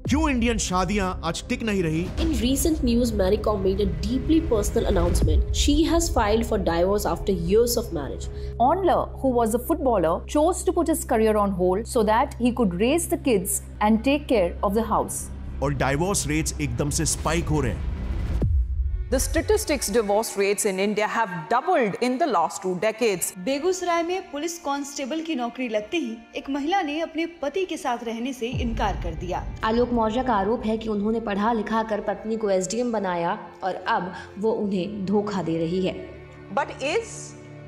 क्यों इंडियन शादियां आज टिक नहीं रही? In recent news, Mary Kom made a deeply personal announcement. She has filed for divorce after years of marriage. Onler, who was a footballer, chose to put his career on hold so that he could raise the kids and take care of the house. और divorce rates एकदम से spike हो रहे हैं। The statistics divorce rates in India have doubled in the last 2 decades. Begusarai में police constable की नौकरी लगते ही एक महिला ने अपने पति के साथ रहने से इनकार कर दिया। आलोक मौर्य का आरोप है कि उन्होंने पढ़ा लिखा कर पत्नी को एसडीएम बनाया और अब वो उन्हें धोखा दे रही है। But is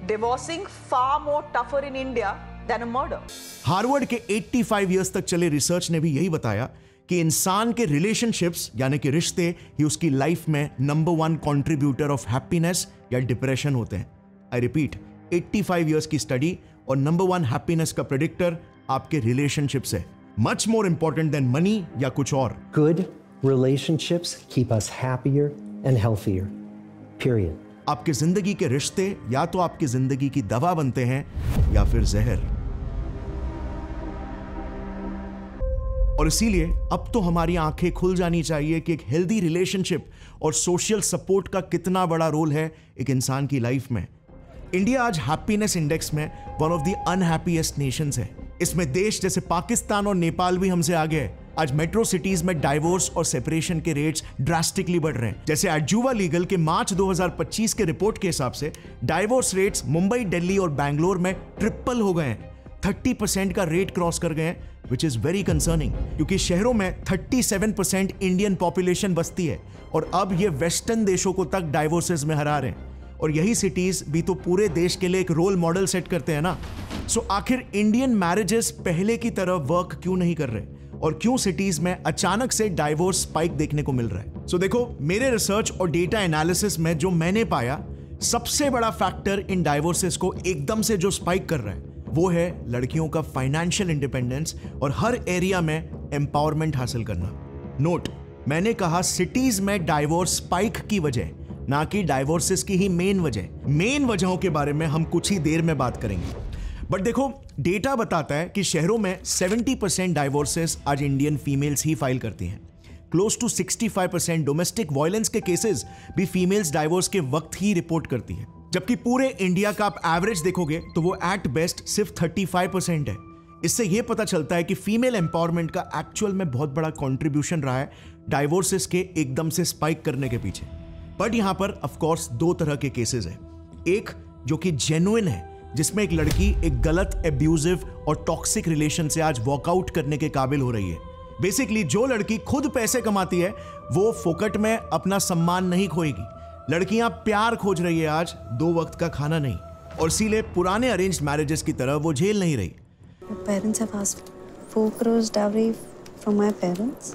divorcing far more tougher in India than a murder? Harvard के 85 इयर्स तक चले रिसर्च ने भी यही बताया कि इंसान के रिलेशनशिप्स यानी कि रिश्ते ही उसकी लाइफ में नंबर 1 कंट्रीब्यूटर ऑफ हैप्पीनेस या डिप्रेशन होते हैं। आई रिपीट, 85 इयर्स की स्टडी और नंबर 1 हैप्पीनेस का प्रेडिक्टर आपके रिलेशनशिप्स है। Much more important than money या कुछ और। Good relationships keep us happier and healthier. Period. आपके जिंदगी के रिश्ते या तो आपकी जिंदगी की दवा बनते हैं या फिर जहर। और इसीलिए अब तो हमारी आंखें खुल जानी चाहिए कि एक हेल्दी रिलेशनशिप और सोशल सपोर्ट का कितना बड़ा रोल है एक इंसान की लाइफ में। इंडिया आज हैप्पीनेस इंडेक्स में one of the unhappiest Nations है। इसमें देश जैसे पाकिस्तान और नेपाल भी हमसे आगे है। आज मेट्रो सिटीज में डाइवोर्स और सेपरेशन के रेट्स ड्रास्टिकली बढ़ रहे हैं। जैसे एडजुवा लीगल के मार्च 2025 के रिपोर्ट के हिसाब से डाइवोर्स रेट्स मुंबई, दिल्ली और बैंगलोर में ट्रिपल हो गए हैं। 30% का रेट क्रॉस कर गए हैं, विच इज वेरी कंसर्निंग, क्योंकि शहरों में 37% इंडियन पॉपुलेशन बसती है और अब ये वेस्टर्न देशों को तक डाइवोर्सेस में हरा रहे हैं। और यही सिटीज भी तो पूरे देश के लिए एक रोल मॉडल सेट करते हैं ना। सो आखिर इंडियन मैरिजेस पहले की तरह वर्क क्यों नहीं कर रहे और क्यों सिटीज में अचानक से डाइवोर्स स्पाइक देखने को मिल रहा है? सो देखो, मेरे रिसर्च और डेटा एनालिसिस में जो मैंने पाया, सबसे बड़ा फैक्टर इन डाइवोर्सेस को एकदम से जो स्पाइक कर रहा है वो है लड़कियों का फाइनेंशियल इंडिपेंडेंस और हर एरिया में एम्पावरमेंट हासिल करना। नोट, मैंने कहा सिटीज में डाइवोर्स स्पाइक की वजह, ना कि डाइवोर्सेस की ही मेन वजह। मेन वजहों के बारे में हम कुछ ही देर में बात करेंगे। बट देखो, डेटा बताता है कि शहरों में 70% डाइवोर्सेस आज इंडियन फीमेल्स ही फाइल करती हैं। क्लोज टू 65% डोमेस्टिक वायलेंस के केसेस भी फीमेल्स डाइवोर्स के वक्त ही रिपोर्ट करती हैं। जबकि पूरे इंडिया का आप एवरेज देखोगे तो वो एट बेस्ट सिर्फ 35% है। इससे यह पता चलता है कि फीमेल एम्पावरमेंट का एक्चुअल में बहुत बड़ा कंट्रीब्यूशन रहा है डाइवोर्सेस के एकदम से स्पाइक करने के पीछे। बट यहां पर ऑफ कोर्स 2 तरह के केसेस हैं। एक जो कि जेन्युइन है, जिसमें एक लड़की एक गलत, एब्यूजिव और टॉक्सिक रिलेशन से आज वॉकआउट करने के काबिल हो रही है। बेसिकली जो लड़की खुद पैसे कमाती है वो फोकट में अपना सम्मान नहीं खोएगी। लड़कियां प्यार खोज रही है आज, 2 वक्त का खाना नहीं। और इसीलिए पुराने अरेंज्ड मैरिजेस की तरह वो झेल नहीं रही। My parents have asked 4 crores dowry from my parents.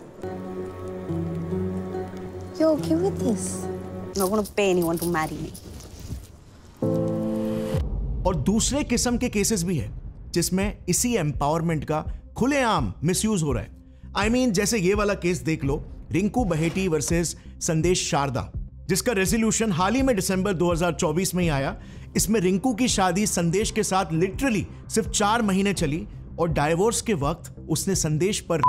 You okay with this? I'm not going to pay anyone to marry me. और दूसरे किस्म के केसेस भी है जिसमें इसी एम्पावरमेंट का खुलेआम मिसयूज हो रहा है। I mean, जैसे ये वाला केस देख लो, रिंकू बहेटी वर्सेस संदेश शारदा, जिसका रेजोल्यूशन हाल ही में दिसंबर 2024 में ही आया। इसमें रिंकू की शादी संदेश के साथ लिटरली सिर्फ 4 महीने चली और डाइवोर्स के वक्त उसने संदेश पर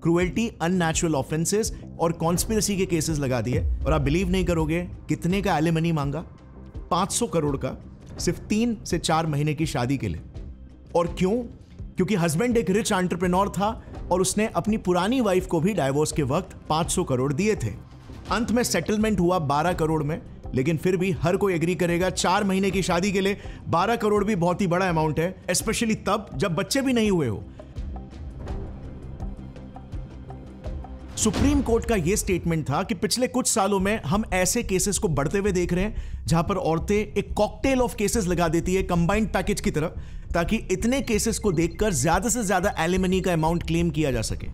क्रूएल्टी, अननेचुरल ऑफेंसेस और कॉन्स्पिरेसी के केसेस लगा दिए। और आप बिलीव नहीं करोगे कितने का एलिमनी मांगा? 500 करोड़ का, सिर्फ 3 से 4 महीने की शादी के लिए। और क्यों? क्योंकि हस्बैंड एक रिच एंटरप्रेन्योर था और उसने अपनी पुरानी वाइफ को भी डाइवोर्स के वक्त 500 करोड़ दिए थे। अंत में सेटलमेंट हुआ 12 करोड़ में, लेकिन फिर भी हर कोई एग्री करेगा 4 महीने की शादी के लिए 12 करोड़ भी बहुत ही बड़ा अमाउंट है, स्पेशली तब जब बच्चे भी नहीं हुए हो। सुप्रीम कोर्ट का यह स्टेटमेंट था कि पिछले कुछ सालों में हम ऐसे केसेस को बढ़ते हुए देख रहे हैं जहां पर औरतें एक कॉकटेल ऑफ केसेस लगा देती है कंबाइंड पैकेज की तरह, ताकि इतने केसेस को देखकर ज्यादा से ज्यादा एलिमनी का अमाउंट क्लेम किया जा सके।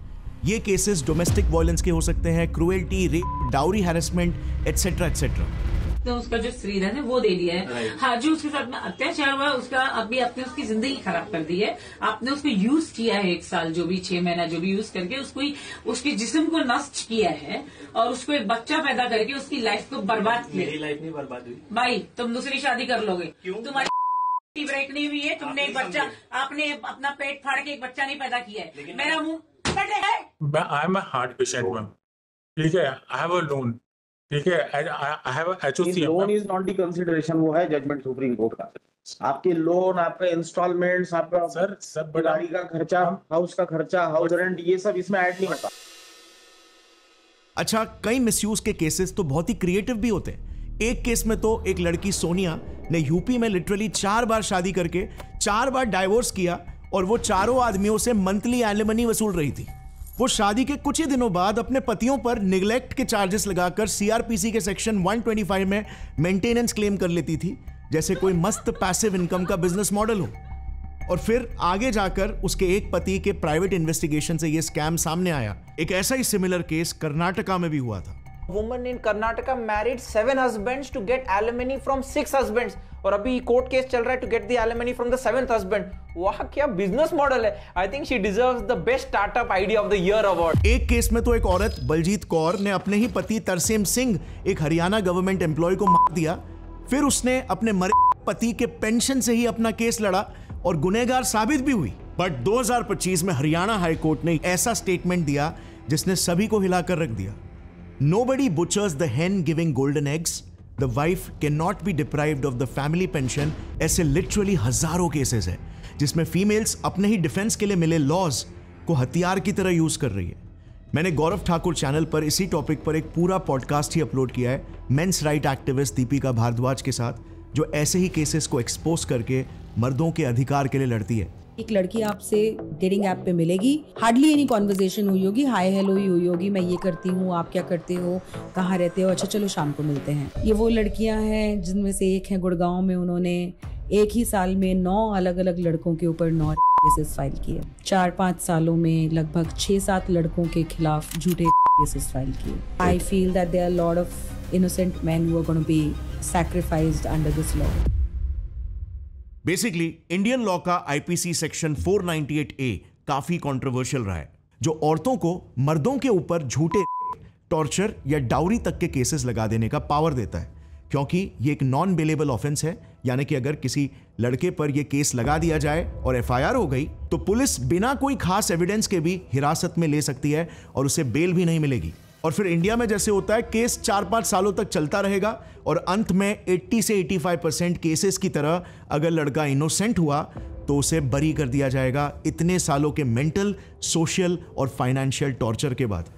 ये केसेस डोमेस्टिक वायलेंस के हो सकते हैं, cruelty, rape, dowry harassment etcetera etcetera. तो उसका जो श्रीधन है वो दे दिया है। हाँ, जो उसके साथ में अत्याचार हुआ है उसका अभी आपने उसकी जिंदगी खराब कर दी है। आपने उसको यूज किया है 1 साल, जो भी 6 महीना जो भी यूज करके उसको उसके जिस्म को नष्ट किया है और उसको एक बच्चा पैदा करके उसकी लाइफ को बर्बाद किया। मेरी लाइफ नहीं बर्बाद हुई भाई, तुम दूसरी शादी कर लोगे। क्यों? तुम्हारी ब्रेक नहीं हुई है, तुमने एक बच्चा, आपने अपना पेट फाड़ के एक बच्चा नहीं पैदा किया है। मेरा मुंह I am a heart patient ma'am, ठीक है, आई हैव अ लोन, ठीक है, I have HOC. Loan is not the consideration, वो है जजमेंट सुप्रीम कोर्ट का। आपके लोन, आपके इंस्टॉलमेंट्स, आपका सर सब गाड़ी का खर्चा, हाउस का खर्चा, हाउस रेंट, ये सब इसमें ऐड नहीं होता। अच्छा, कई मिसयूज के केसेस तो बहुत ही क्रिएटिव भी होते हैं। एक केस में तो एक लड़की सोनिया ने यूपी में लिटरली 4 बार शादी करके 4 बार डाइवोर्स किया और वो चारों आदमियों से मंथली एलिमनी वसूल रही थी। वो शादी के कुछ ही दिनों बाद अपने पतियों पर निगलेक्ट के चार्जेस लगाकर सीआरपीसी के सेक्शन 125 में मेंटेनेंस क्लेम कर लेती थी, जैसे कोई मस्त पैसिव इनकम का बिजनेस मॉडल हो। और फिर आगे जाकर उसके एक पति के प्राइवेट इन्वेस्टिगेशन से ये स्कैम सामने आया। एक ऐसा ही सिमिलर केस कर्नाटका में भी हुआ था। Woman in Karnataka married 7 husbands to get alimony from 6 husbands, और अभी कोर्ट केस चल रहा है to get the alimony from the 7th husband. वाह, क्या बिजनेस मॉडल है। I think she deserves the best startup idea of the year award. एक case में तो एक औरत बलजीत कौर ने अपने ही पति तरसेम सिंह, एक हरियाणा गवर्नमेंट एम्प्लॉय को मार दिया। फिर उसने अपने मरे पति के पेंशन से ही अपना केस लड़ा और गुनहगार साबित भी हुई। बट 2025 में हरियाणा हाई कोर्ट ने ऐसा स्टेटमेंट दिया जिसने सभी को हिलाकर रख दिया। Nobody butchers the hen giving golden eggs. The wife cannot be deprived of the family pension. ऐसे लिटरली हजारों केसेस है जिसमें फीमेल्स अपने ही डिफेंस के लिए मिले लॉज को हथियार की तरह यूज कर रही है। मैंने गौरव ठाकुर चैनल पर इसी टॉपिक पर एक पूरा पॉडकास्ट ही अपलोड किया है men's right activist Deepika Bhardwaj के साथ, जो ऐसे ही केसेस को एक्सपोज करके मर्दों के अधिकार के लिए लड़ती है। एक लड़की आपसे डेटिंग ऐप पे मिलेगी, हार्डली एनी कॉन्वर्सेशन हुई होगी, हाय हेलो ही हुई होगी, मैं ये करती हूँ, आप क्या करते हो, कहाँ रहते हो, अच्छा चलो शाम को मिलते हैं। ये वो लड़कियां हैं जिनमें से एक है गुड़गांव में, उन्होंने एक ही साल में 9 अलग अलग लड़कों के ऊपर 9 केसेस फाइल किए। 4-5 सालों में लगभग 6-7 लड़कों के खिलाफ झूठे केसेस फाइल किए। I feel that there are lot of innocent man who are gonna be sacrificed under this law. Basically Indian law का आईपीसी सेक्शन 498A काफी कंट्रोवर्शियल रहा है, जो औरतों को मर्दों के ऊपर झूठे, टॉर्चर या डाउरी तक के केसेस लगा देने का पावर देता है, क्योंकि ये एक नॉन बेलेबल ऑफेंस है। यानी कि अगर किसी लड़के पर यह केस लगा दिया जाए और एफआईआर हो गई तो पुलिस बिना कोई खास एविडेंस के भी हिरासत में ले सकती है और उसे बेल भी नहीं मिलेगी। और फिर इंडिया में जैसे होता है, केस 4-5 सालों तक चलता रहेगा और अंत में 80 से 85% केसेस की तरह अगर लड़का इनोसेंट हुआ तो उसे बरी कर दिया जाएगा इतने सालों के मेंटल, सोशल और फाइनेंशियल टॉर्चर के बाद।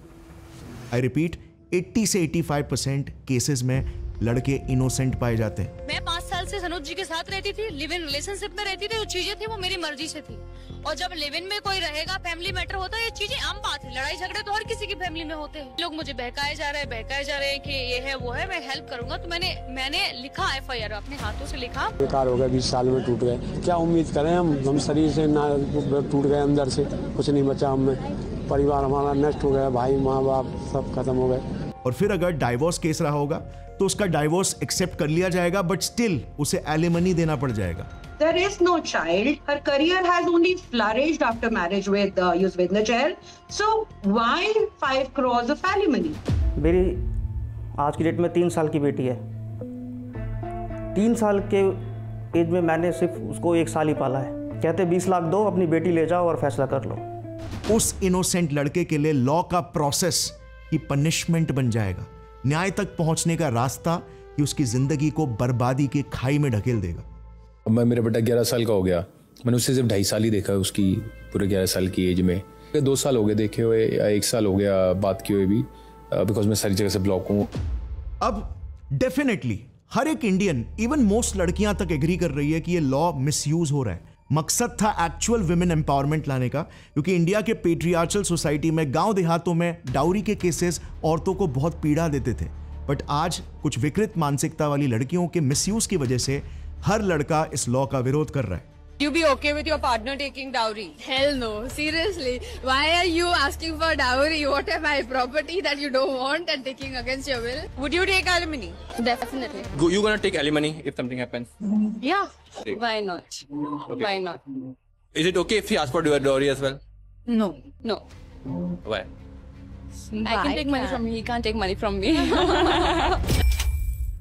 आई रिपीट, 80 से 85% केसेस में लड़के इनोसेंट पाए जाते हैं। मैं 5 साल से सनोज जी के साथ रहती थी, लिव इन रिलेशनशिप में रहती थी, जो चीजें थी वो मेरी मर्जी से थी। और जब लिव इन में कोई रहेगा, फैमिली मैटर होता है, ये चीजें आम बात है। लड़ाई झगड़े तो हर किसी की फैमिली में होते हैं। लोग मुझे बहकाए जा रहे हैं कि ये है वो है, मैं हेल्प करूंगा। तो मैंने लिखा एफआईआर, अपने हाथों से लिखा। बेकार हो गया, 20 साल में टूट गए, क्या उम्मीद करें हम शरीर से ना टूट गए, अंदर से कुछ नहीं बचा हमें, परिवार हमारा नष्ट हो गया, भाई माँ बाप सब खत्म हो गए। और फिर अगर डाइवोर्स केस रहा होगा तो उसका डाइवोर्स एक्सेप्ट कर लिया जाएगा, बट स्टिल उसे एलिमनी देना पड़ जाएगा। There is no child. Her career has only flourished after marriage with Yuzvedna Chahal. So why 5 crores of alimony? मेरी आज की डेट में 3 साल की बेटी है। 3 साल के एज में मैंने सिर्फ उसको 1 साल ही पाला है। कहते 20 लाख दो, अपनी बेटी ले जाओ और फैसला कर लो। उस इनोसेंट लड़के के लिए लॉ का प्रोसेस ही पनिशमेंट बन जाएगा। न्याय तक पहुंचने का रास्ता ही उसकी जिंदगी को बर्बादी के खाई में ढकेल देगा। मैं मेरा बेटा 11 साल का हो गया, मैंने उससे सिर्फ 2.5 साल ही देखा उसकी पूरे 11 साल की एज में। 2 साल हो गए देखे हुए, या 1 साल हो गया बात किए हुए भी, बिकॉज मैं सारी जगह से ब्लॉक हूँ। अब डेफिनेटली हर एक इंडियन, इवन मोस्ट लड़कियां तक एग्री कर रही है कि ये लॉ मिसयूज हो रहा है। मकसद था एक्चुअल विमेन एम्पावरमेंट लाने का, क्योंकि इंडिया के पेट्रियार्चल सोसाइटी में गांव देहातों में डाउरी के केसेस औरतों को बहुत पीड़ा देते थे। बट आज कुछ विकृत मानसिकता वाली लड़कियों के मिसयूज की वजह से हर लड़का इस लॉ का विरोध कर रहा है। You be okay with your partner taking dowry? Hell no, seriously. Why are you asking for dowry? What am I, property that you don't want and taking against your will? Would you take alimony? Definitely. You gonna take alimony if something happens? Yeah. Why not? Okay. Why not? Is it okay if he asks for dowry as well? No. No. Why? I can take money from me. He can't take money from me.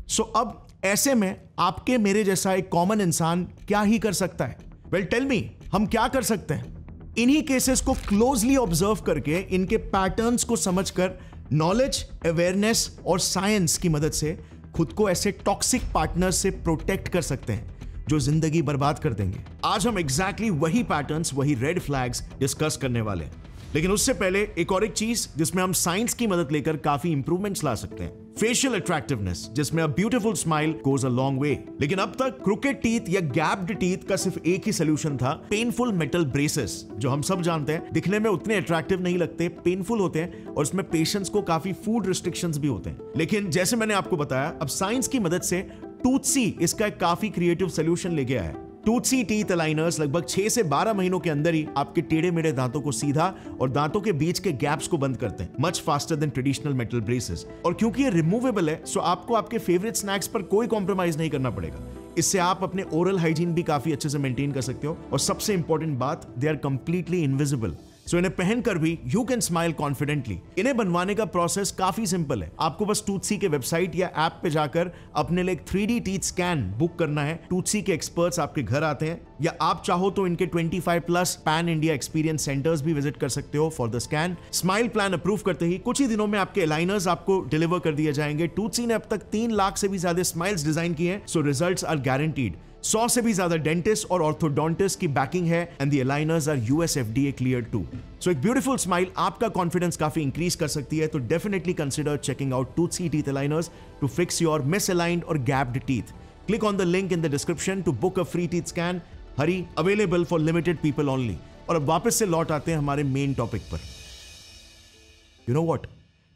So अब ऐसे में आपके मेरे जैसा एक common इंसान क्या ही कर सकता है? वेल टेल मी, हम क्या कर सकते हैं? इन्हीं केसेस को क्लोजली ऑब्जर्व करके इनके पैटर्न्स को समझकर नॉलेज, अवेयरनेस और साइंस की मदद से खुद को ऐसे टॉक्सिक पार्टनर से प्रोटेक्ट कर सकते हैं जो जिंदगी बर्बाद कर देंगे। आज हम एग्जैक्टली वही पैटर्न्स, वही रेड फ्लैग्स डिस्कस करने वाले हैं। लेकिन उससे पहले एक और एक चीज जिसमें हम साइंस की मदद लेकर काफी इंप्रूवमेंट्स ला सकते हैं, फेशियल अट्रैक्टिवनेस, जिसमें a beautiful smile goes a long way. लेकिन अब तक क्रुकेड टीथ या गैप्ड टीथ का सिर्फ एक ही सोल्यूशन था, पेनफुल मेटल ब्रेसेस, जो हम सब जानते हैं दिखने में उतने अट्रैक्टिव नहीं लगते, पेनफुल होते हैं और उसमें पेशेंट्स को काफी फूड रिस्ट्रिक्शंस भी होते हैं। लेकिन जैसे मैंने आपको बताया, अब साइंस की मदद से टूथसी इसका एक काफी क्रिएटिव सोल्यूशन लेके आया है। टूथसी टीथ अलाइनर्स लगभग 6 से 12 महीनों के अंदर ही आपके टेढ़े मेढ़े दांतों को सीधा और दांतों के बीच के गैप्स को बंद करते हैं, much faster than traditional metal braces. और क्योंकि ये रिमूवेबल है, सो आपको आपके फेवरेट स्नैक्स पर कोई कॉम्प्रोमाइज नहीं करना पड़ेगा। इससे आप अपने ओरल हाइजीन भी काफी अच्छे से मेंटेन कर सकते हो। और सबसे इंपॉर्टेंट बात, दे आर कंप्लीटली इनविजिबल, सो इन्हें पहनकर भी यू कैन स्माइल कॉन्फिडेंटली। इन्हें बनवाने का प्रोसेस काफी सिंपल है। आपको बस टूथसी के वेबसाइट या ऐप पे जाकर अपने लिए 3D टीथ स्कैन बुक करना है। टूथसी के एक्सपर्ट्स आपके घर आते हैं, या आप चाहो तो इनके 25+ पैन इंडिया एक्सपीरियंस सेंटर्स भी विजिट कर सकते हो for the scan. Smile plan approve करते ही कुछ ही दिनों में आपके अलाइनर्स आपको डिलीवर कर दिए जाएंगे। टूथसी ने अब तक 3 लाख से भी ज्यादा स्माइल्स डिजाइन किए हैं, सो रिजल्ट्स आर गारंटीड। 100 से भी ज्यादा डेंटिस्ट और ऑर्थोडोंटिस्ट की बैकिंग है, and the aligners are US FDA cleared too. So एक ब्यूटीफुल स्माइल आपका कॉन्फिडेंस काफी इंक्रीज कर सकती है। तो definitely consider checking out Toothsi teeth aligners to fix your misaligned और gapped teeth. Click on the link in the description to book a free teeth scan. Hurry, available for limited people only. और अब वापस से लौट आते हैं हमारे main topic पर। यू नो व्हाट,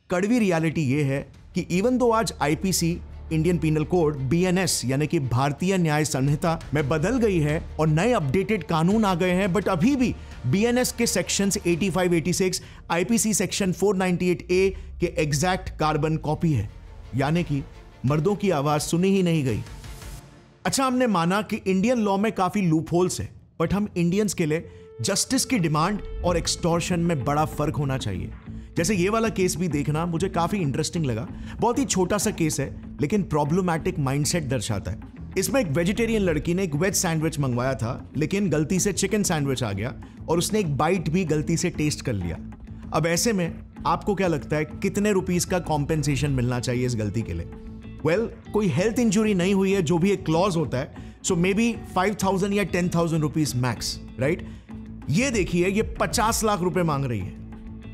कड़वी रियलिटी ये है कि इवन दो आज IPC Indian penal code BNS यानी कि भारतीय न्याय संहिता में बदल गई है और नए अपडेटेड कानून आ गए हैं, बट अभी भी BNS के सेक्शंस 85-86 IPC सेक्शन 498A के एग्जैक्ट कार्बन कॉपी है, यानी कि मर्दों की आवाज सुनी ही नहीं गई। अच्छा, हमने माना कि इंडियन लॉ में काफी लूप होल्स है, बट हम इंडियंस के लिए जस्टिस की डिमांड और एक्सटॉर्शन में बड़ा फर्क होना चाहिए। जैसे ये वाला केस भी देखना मुझे काफी इंटरेस्टिंग लगा। बहुत ही छोटा सा केस है, लेकिन प्रॉब्लमैटिक माइंडसेट दर्शाता है। इसमें एक वेजिटेरियन लड़की ने एक वेज सैंडविच मंगवाया था, लेकिन गलती से चिकन सैंडविच आ गया और उसने एक बाइट भी गलती से टेस्ट कर लिया। अब ऐसे में आपको क्या लगता है कितने रुपीस का कॉम्पेंसेशन मिलना चाहिए इस गलती के लिए? वेल, कोई हेल्थ इंजुरी नहीं हुई है, जो भी एक क्लॉज होता है, सो मे बी 5,000 या 10,000 रुपीज मैक्स, राइट? ये देखिए, ये 50 लाख रुपए मांग रही है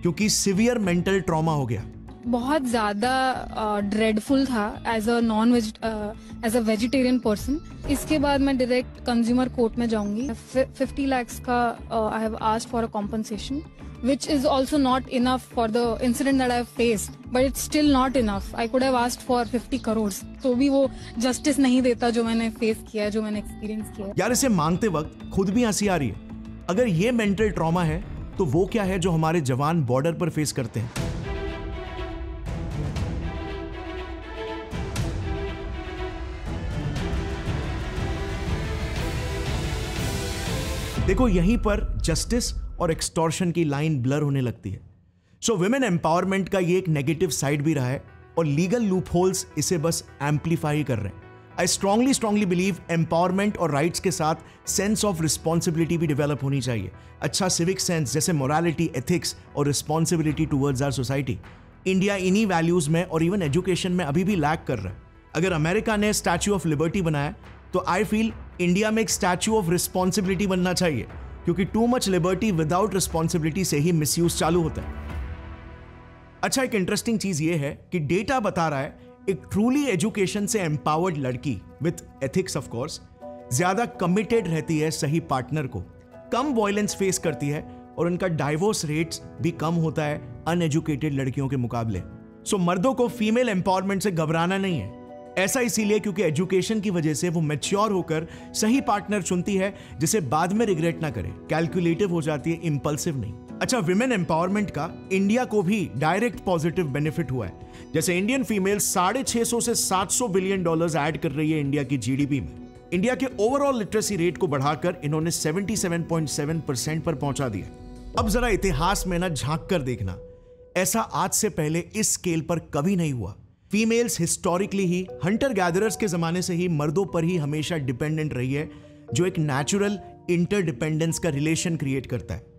क्योंकि सिवियर मेंटल ट्रॉमा हो गया। बहुत ज़्यादा ड्रेडफुल था एज अ वेजिटेरियन पर्सन। इसके बाद मैं डायरेक्ट कंज्यूमर कोर्ट में जाऊंगी। 50 lakhs का I have asked for a compensation which is also not enough for the incident that I have faced, but it's still not enough. I could have asked for 50 crores, तो भी वो justice नहीं देता जो मैंने face किया है, जो मैंने एक्सपीरियंस किया है। यार, इसे मांगते वक्त खुद भी हंसी आ रही है। अगर ये मेंटल ट्रॉमा है तो वो क्या है जो हमारे जवान बॉर्डर पर फेस करते हैं? देखो, यहीं पर जस्टिस और एक्सटॉर्शन की लाइन ब्लर होने लगती है। सो विमेन एम्पावरमेंट का ये एक नेगेटिव साइड भी रहा है और लीगल लूप होल्स इसे बस एम्पलीफाई कर रहे हैं। आई स्ट्रांगली बिलीव एम्पावरमेंट और राइट्स के साथ सेंस ऑफ रिस्पॉन्सिबिलिटी भी डेवलप होनी चाहिए। अच्छा सिविक सेंस, जैसे मोरालिटी, एथिक्स और responsibility towards our society. India इन्हीं वैल्यूज में और इवन एजुकेशन में अभी भी लैक कर रहा है। अगर अमेरिका ने स्टैच्यू ऑफ लिबर्टी बनाया, तो आई फील इंडिया में एक स्टैच्यू ऑफ रिस्पॉन्सिबिलिटी बनना चाहिए, क्योंकि too much liberty without responsibility से ही मिसयूज चालू होता है। अच्छा, एक इंटरेस्टिंग चीज ये है कि डेटा बता रहा है एक ट्रूली एजुकेशन से एम्पावर्ड लड़की विथ एथिक्स ऑफ कोर्स ज्यादा कमिटेड रहती है सही पार्टनर को, कम वायलेंस फेस करती है और उनका डाइवोर्स रेट्स भी कम होता है अनएजुकेटेड लड़कियों के मुकाबले। सो मर्दों को फीमेल एम्पावरमेंट से घबराना नहीं है। ऐसा इसीलिए क्योंकि एजुकेशन की वजह से वो मैच्योर होकर सही पार्टनर चुनती है जिसे बाद में रिग्रेट ना करे, कैलकुलेटिव हो जाती है, इंपल्सिव नहीं। अच्छा, विमेन एम्पावरमेंट का इंडिया को भी डायरेक्ट पॉजिटिव बेनिफिट हुआ है। जैसे इंडियन फीमेल $650 से $700 बिलियन ऐड कर रही है इंडिया की जीडीपी में। इंडिया के ओवरऑल लिटरेसी रेट को बढ़ाकर इन्होंने 77.7% पर पहुंचा दिया। अब जरा इतिहास में ना झांक कर देखना, ऐसा आज से पहले इस स्केल पर कभी नहीं हुआ। फीमेल्स हिस्टोरिकली ही हंटर गैदरर्स के जमाने से ही मर्दों पर ही हमेशा डिपेंडेंट रही है, जो एक नेचुरल इंटरडिपेंडेंस का रिलेशन क्रिएट करता है।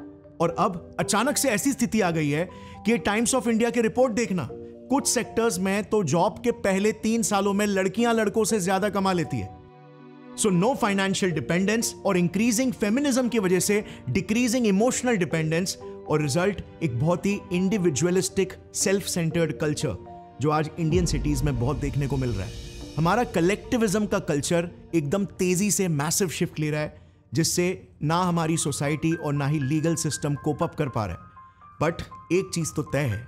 और अब अचानक से ऐसी स्थिति आ गई है कि टाइम्स ऑफ इंडिया की रिपोर्ट देखना, कुछ सेक्टर्स में तो जॉब के पहले 3 सालों में लड़कियां लड़कों से ज्यादा कमा लेती है। सो नो फाइनेंशियल डिपेंडेंस और इंक्रीजिंग फेमिनिज्म की वजह से डिक्रीजिंग इमोशनल डिपेंडेंस, और रिजल्ट एक बहुत ही इंडिविजुअलिस्टिक सेल्फ सेंटर्ड कल्चर जो आज इंडियन सिटीज में बहुत देखने को मिल रहा है। हमारा कलेक्टिविज्म का कल्चर एकदम तेजी से मैसिव शिफ्ट ले रहा है, जिससे ना हमारी सोसाइटी और ना ही लीगल सिस्टम कोप अप कर पा रहा है। बट एक चीज तो तय है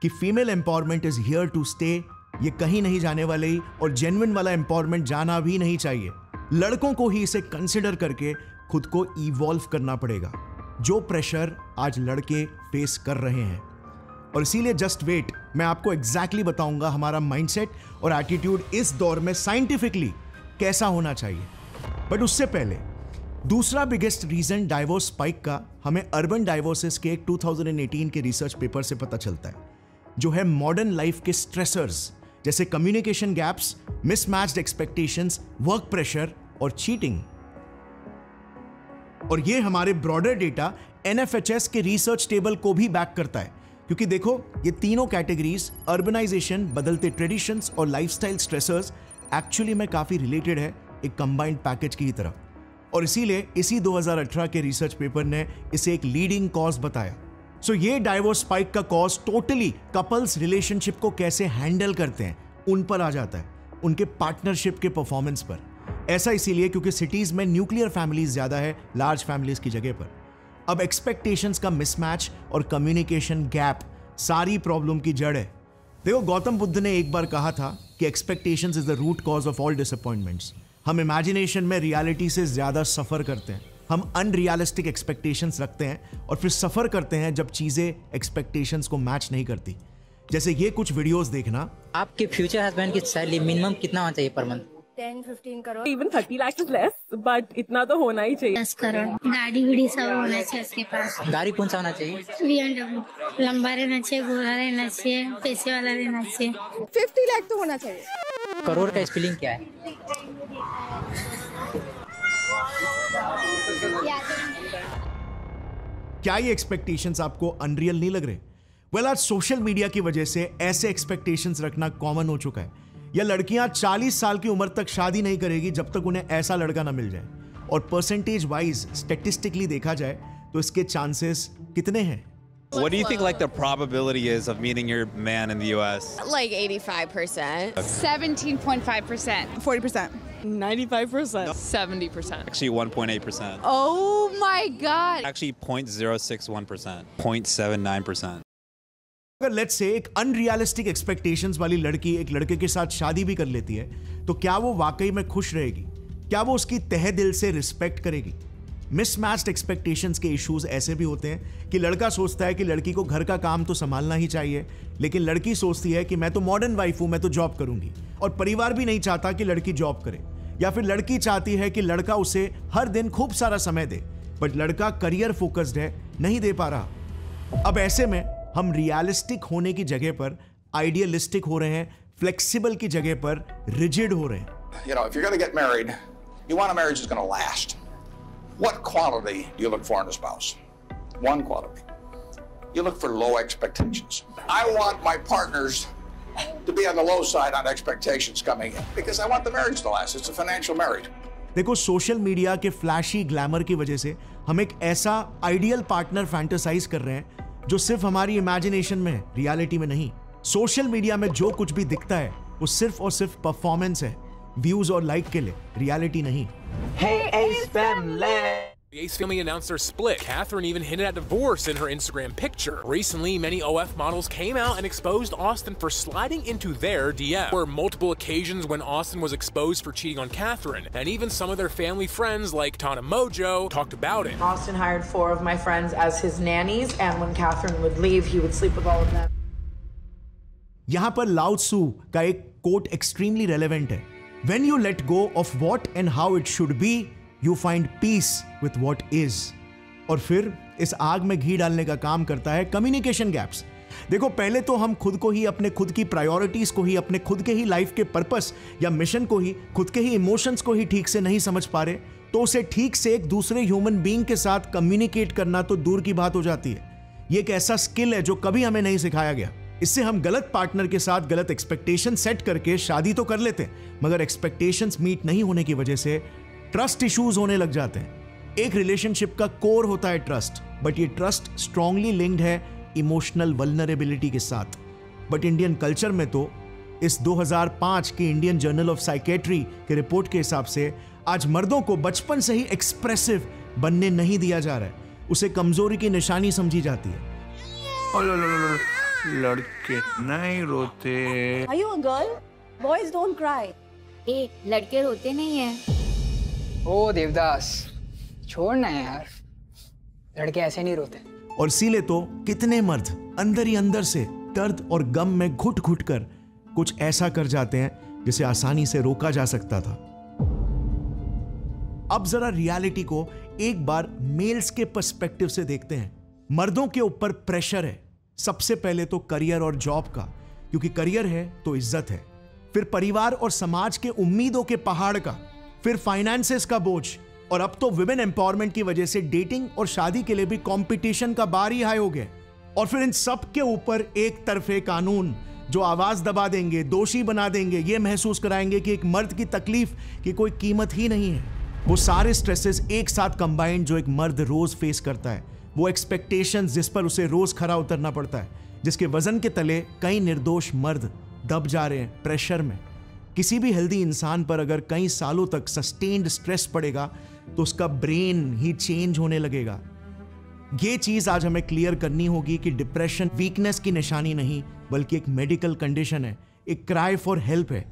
कि female empowerment is here to stay, ये कहीं नहीं जाने वाली, और जेन्युइन वाला एम्पावरमेंट जाना भी नहीं चाहिए। लड़कों को ही इसे कंसिडर करके खुद को इवॉल्व करना पड़ेगा, जो प्रेशर आज लड़के फेस कर रहे हैं। और इसीलिए जस्ट वेट, मैं आपको एग्जैक्टली बताऊंगा हमारा माइंडसेट और एटीट्यूड इस दौर में साइंटिफिकली कैसा होना चाहिए। बट उससे पहले दूसरा बिगेस्ट रीजन डाइवोर्स स्पाइक का हमें अर्बन डाइवोर्सेस के एक 2018 के रिसर्च पेपर से पता चलता है, जो है मॉडर्न लाइफ के स्ट्रेसर्स जैसे communication gaps, mismatched expectations, work pressure और चीटिंग। और ये हमारे ब्रॉडर डेटा NFHS के रिसर्च टेबल को भी बैक करता है, क्योंकि देखो ये तीनों कैटेगरीज, अर्बनाइजेशन, बदलते ट्रेडिशंस और लाइफस्टाइल स्ट्रेसर्स, एक्चुअली में काफी रिलेटेड है एक कंबाइंड पैकेज की तरह। और इसीलिए इसी 2018 के रिसर्च पेपर ने इसे एक लीडिंग कॉज बताया। सो ये डाइवोर्स स्पाइक का कॉज टोटली कपल्स रिलेशनशिप को कैसे हैंडल करते हैं उन पर आ जाता है, उनके पार्टनरशिप के परफॉर्मेंस पर। ऐसा इसीलिए क्योंकि सिटीज में न्यूक्लियर फैमिलीज ज्यादा है लार्ज फैमिलीज की जगह पर। अब एक्सपेक्टेशंस का मिसमैच और कम्युनिकेशन गैप सारी प्रॉब्लम की जड़ है। देखो, गौतम बुद्ध ने एक बार कहा था कि expectations is the root cause of all disappointments. हम इमेजिनेशन में रियलिटी से ज्यादा सफर करते हैं, हम अनरियलिस्टिक एक्सपेक्टेशंस रखते हैं और फिर सफर करते हैं जब चीजें एक्सपेक्टेशंस को मैच नहीं करती। जैसे ये कुछ वीडियोस देखना। आपके फ्यूचर हस्बैंड की सैलरी मिनिमम कितना होना चाहिए per month? 10-15 crore, even 30 lakh is less, but इतना तो होना ही चाहिए। 10 करोड़, गाड़ी सब होना चाहिए उसके पास। गाड़ी कौन सा होना चाहिए? BMW, लंबा रहना चाहिए, गोरा रहना चाहिए, पैसे वाला रहना चाहिए। 50 लाख तो होना चाहिए। करोड़ का स्पेलिंग क्या है? क्या ये एक्सपेक्टेशंस आपको अनरियल नहीं लग रहे? वेल, आज सोशल मीडिया की वजह से ऐसे एक्सपेक्टेशंस रखना कॉमन हो चुका है। या लड़कियां 40 साल की उम्र तक शादी नहीं करेगी जब तक उन्हें ऐसा लड़का ना मिल जाए। और परसेंटेज वाइज स्टैटिस्टिकली देखा जाए तो इसके चांसेस कितने हैं? What do you think like the probability is of meeting your man in the US? Like 85%. 17.5%. 40%. 95%. 70%. Actually 1.8%. Oh my God. Actually 0.061%. 0.79%. अगर लेट्स से एक अनरियलिस्टिक एक्सपेक्टेशंस वाली लड़की एक लड़के के साथ शादी भी कर लेती है, तो क्या वो वाकई में खुश रहेगी? क्या वो उसकी तहे दिल से रिस्पेक्ट करेगी? मिसमैच्ड एक्सपेक्टेशंस के इश्यूज ऐसे भी होते हैं कि लड़का सोचता है कि लड़की को घर का काम तो संभालना ही चाहिए, लेकिन लड़की सोचती है कि मैं तो मॉडर्न वाइफ हूं, मैं तो जॉब करूंगी। और परिवार भी नहीं चाहता कि लड़की जॉब करे, या फिर लड़की चाहती है कि लड़का उसे हर दिन खूब सारा समय दे, बट लड़का करियर फोकस्ड है, नहीं दे पा रहा। अब ऐसे में हम रियलिस्टिक होने की जगह पर आइडियलिस्टिक हो रहे हैं, फ्लेक्सिबल की जगह पर रिजिड हो रहे हैं। You know, if you're going to get married, you want a marriage that's going to last. What quality do you look for in a spouse? One quality. You look for low expectations. I want my partners to be on the low side on expectations coming in because I want the marriage to last. It's a financial marriage. देखो, social media के flashy glamour की वजह से हम एक ऐसा ideal partner fantasise कर रहे हैं जो सिर्फ हमारी इमेजिनेशन में है, रियलिटी में नहीं। सोशल मीडिया में जो कुछ भी दिखता है वो सिर्फ और सिर्फ परफॉर्मेंस है, व्यूज और लाइक के लिए, रियलिटी नहीं। Hey, Ace family. The Ace family announced their split. Catherine even hinted at divorce in her Instagram picture. Recently, many OF models came out and exposed Austin for sliding into their DM. There were multiple occasions when Austin was exposed for cheating on Catherine, and even some of their family friends like Tana Mojo talked about it. Austin hired 4 of my friends as his nannies, and when Catherine would leave, he would sleep with all of them. यहाँ पर लाओ Tzu का एक coat extremely relevant है। When you let go of what and how it should be, you find peace with what is. और फिर इस आग में घी डालने का काम करता है कम्युनिकेशन गैप्स। देखो, पहले तो हम खुद को ही, अपने खुद की प्रायोरिटीज को ही, अपने खुद के ही लाइफ के पर्पस या मिशन को ही, खुद के ही इमोशंस को ही ठीक से नहीं समझ पा रहे, तो उसे ठीक से एक दूसरे ह्यूमन बीइंग के साथ कम्युनिकेट करना तो दूर की बात हो जाती है। ये एक ऐसा स्किल है जो कभी हमें नहीं सिखाया गया। इससे हम गलत पार्टनर के साथ गलत एक्सपेक्टेशन सेट करके शादी तो कर लेते हैं, मगर एक्सपेक्टेशंस मीट नहीं होने की वजह से ट्रस्ट इश्यूज होने लग जाते हैं। एक रिलेशनशिप का कोर होता है ट्रस्ट, बट ये ट्रस्ट स्ट्रांगली लिंक्ड है इमोशनल वल्नरेबिलिटी के साथ। बट इंडियन कल्चर में तो इस 2005 के इंडियन जर्नल ऑफ साइकेट्री के रिपोर्ट के हिसाब से आज मर्दों को बचपन से ही एक्सप्रेसिव बनने नहीं दिया जा रहा है। उसे कमजोरी की निशानी समझी जाती है। लड़के नहीं रोते। Are you a girl? Boys don't cry. ए, लड़के रोते नहीं हैं। ओ देवदास, छोड़ना है यार, लड़के ऐसे नहीं रोते। और इसीलिए तो कितने मर्द अंदर ही अंदर से दर्द और गम में घुट घुट कर कुछ ऐसा कर जाते हैं जिसे आसानी से रोका जा सकता था। अब जरा रियलिटी को एक बार मेल्स के पर्सपेक्टिव से देखते हैं। मर्दों के ऊपर प्रेशर है, सबसे पहले तो करियर और जॉब का, क्योंकि करियर है तो इज्जत है, फिर परिवार और समाज के उम्मीदों के पहाड़ का, फिर फाइनेंसेस का बोझ, और अब तो विमेन एम्पावरमेंट की वजह से डेटिंग और शादी के लिए भी कंपटीशन का बार ही हाई हो गया। और फिर इन सब के ऊपर एक तरफे कानून जो आवाज दबा देंगे, दोषी बना देंगे, ये महसूस कराएंगे कि एक मर्द की तकलीफ की कोई कीमत ही नहीं है। वो सारे स्ट्रेसेस एक साथ कंबाइंड जो एक मर्द रोज फेस करता है, वो एक्सपेक्टेशंस जिस पर उसे रोज खरा उतरना पड़ता है, जिसके वजन के तले कई निर्दोष मर्द दब जा रहे हैं प्रेशर में। किसी भी हेल्दी इंसान पर अगर कई सालों तक सस्टेन्ड स्ट्रेस पड़ेगा तो उसका ब्रेन ही चेंज होने लगेगा। ये चीज आज हमें क्लियर करनी होगी कि डिप्रेशन वीकनेस की निशानी नहीं, बल्कि एक मेडिकल कंडीशन है, एक क्राई फॉर हेल्प है।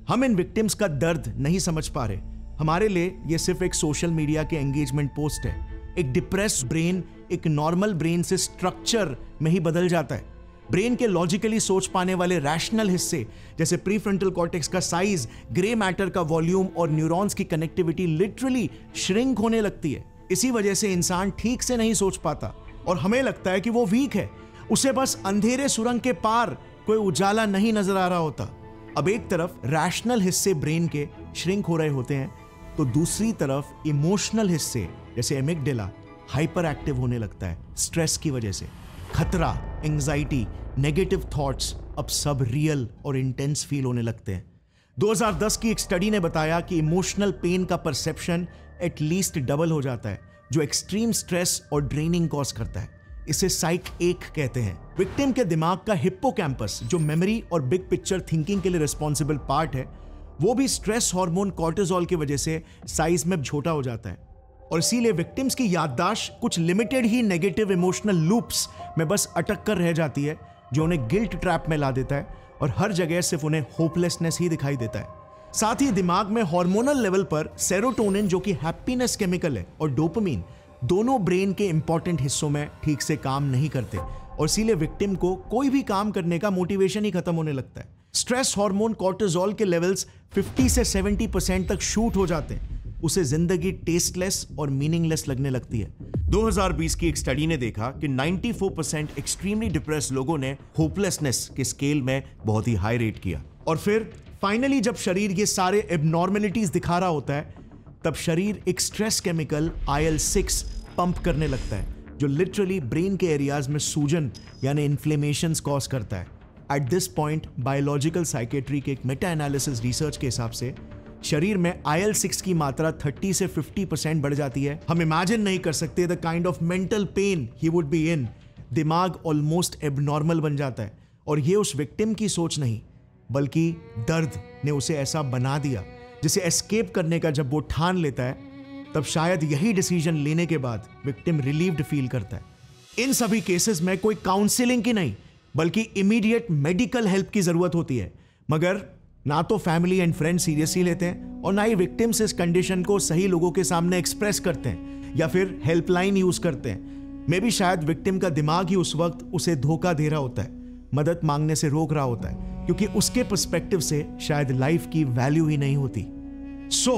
हम इन विक्टिम्स का दर्द नहीं समझ पा रहे। हमारे लिए ये सिर्फ एक सोशल मीडिया के एंगेजमेंट पोस्ट है। एक डिप्रेस्ड ब्रेन एक नॉर्मल ब्रेन से स्ट्रक्चर में ही बदल जाता है। ब्रेन के लॉजिकली सोच पाने वाले रैशनल हिस्से जैसे प्रीफ्रंटल कॉर्टेक्स का साइज, ग्रे मैटर का वॉल्यूम और न्यूरॉन्स की कनेक्टिविटी लिटरली श्रिंक होने लगती है। इसी वजह से इंसान ठीक से नहीं सोच पाता और हमें लगता है कि वो वीक है, उसे बस अंधेरे सुरंग के पार कोई उजाला नहीं नजर आ रहा होता। अब एक तरफ रैशनल हिस्से ब्रेन के श्रिंक हो रहे होते हैं तो दूसरी तरफ इमोशनल हिस्से जैसे एमिगडाला हाइपर एक्टिव होने लगता है स्ट्रेस की वजह से। खतरा, एंजाइटी, नेगेटिव थॉट्स अब सब रियल और इंटेंस फील होने लगते हैं। 2010 की एक स्टडी ने बताया कि इमोशनल पेन का परसेप्शन एटलीस्ट डबल हो जाता है, जो एक्सट्रीम स्ट्रेस और ड्रेनिंग कॉज करता है। इसे साइक 1 कहते हैं। विक्टिम के दिमाग का हिप्पोकैम्पस जो मेमोरी और बिग पिक्चर थिंकिंग के लिए रिस्पॉन्सिबल पार्ट है, वो भी स्ट्रेस हार्मोन कॉर्टिसोल की वजह से साइज में छोटा हो जाता है और इसीलिए विक्टिम्स की याददाश्त कुछ लिमिटेड ही नेगेटिव इमोशनल लूप्स में बस अटक कर रह जाती है, जो उन्हें गिल्ट ट्रैप में ला देता है और हर जगह सिर्फ उन्हें होपलेसनेस ही दिखाई देता है। साथ ही दिमाग में हार्मोनल लेवल पर सेरोटोनिन जो कि हैप्पीनेस केमिकल है और डोपामिन दोनों ब्रेन के इंपॉर्टेंट हिस्सों में ठीक से काम नहीं करते और इसीलिए विक्टिम को कोई भी काम करने का मोटिवेशन ही खत्म होने लगता है। स्ट्रेस हार्मोन कॉर्टिसोल के लेवल्स 50 से 70% तक शूट हो जाते हैं। उसे जिंदगी टेस्टलेस और मीनिंगलेस लगने लगती है। 2020 की एक स्टडी ने देखा कि 94% एक्सट्रीमली डिप्रेस्ड लोगों ने होपलेसनेस के स्केल में बहुत ही हाई रेट किया। और फिर फाइनली जब शरीर ये सारे एबनॉर्मलिटीज दिखा रहा होता है, तब शरीर एक स्ट्रेस केमिकल IL-6 पंप करने लगता है, जो लिटरली ब्रेन के एरियाज में सूजन यानी इन्फ्लेमेशंस कॉज करता है। At this point biological psychiatry के एक मेटा एनालिसिस रिसर्च के हिसाब से शरीर में IL-6 की मात्रा 30 से 50% बढ़ जाती है। हम इमेजिन नहीं कर सकते the kind of mental pen he would be in. दिमाग ऑलमोस्ट एबनॉर्मल बन जाता है और ये उस विक्टिम की सोच नहीं, बल्कि दर्द ने उसे ऐसा बना दिया जिसे एस्केप करने का जब वो ठान लेता है, तब शायद यही डिसीजन लेने के बाद विक्टिम रिलीव्ड फील करता है। इन सभी केसेस में कोई काउंसलिंग की नहीं, बल्कि इमीडिएट मेडिकल हेल्प की जरूरत होती है। मगर ना तो फैमिली एंड फ्रेंड सीरियसली लेते हैं और ना ही विक्टिम्स इस कंडीशन को सही लोगों के सामने एक्सप्रेस करते हैं या फिर हेल्पलाइन यूज करते हैं। मे भी शायद विक्टिम का दिमाग ही उस वक्त उसे धोखा दे रहा होता है, मदद मांगने से रोक रहा होता है, क्योंकि उसके पर्सपेक्टिव से शायद लाइफ की वैल्यू ही नहीं होती। सो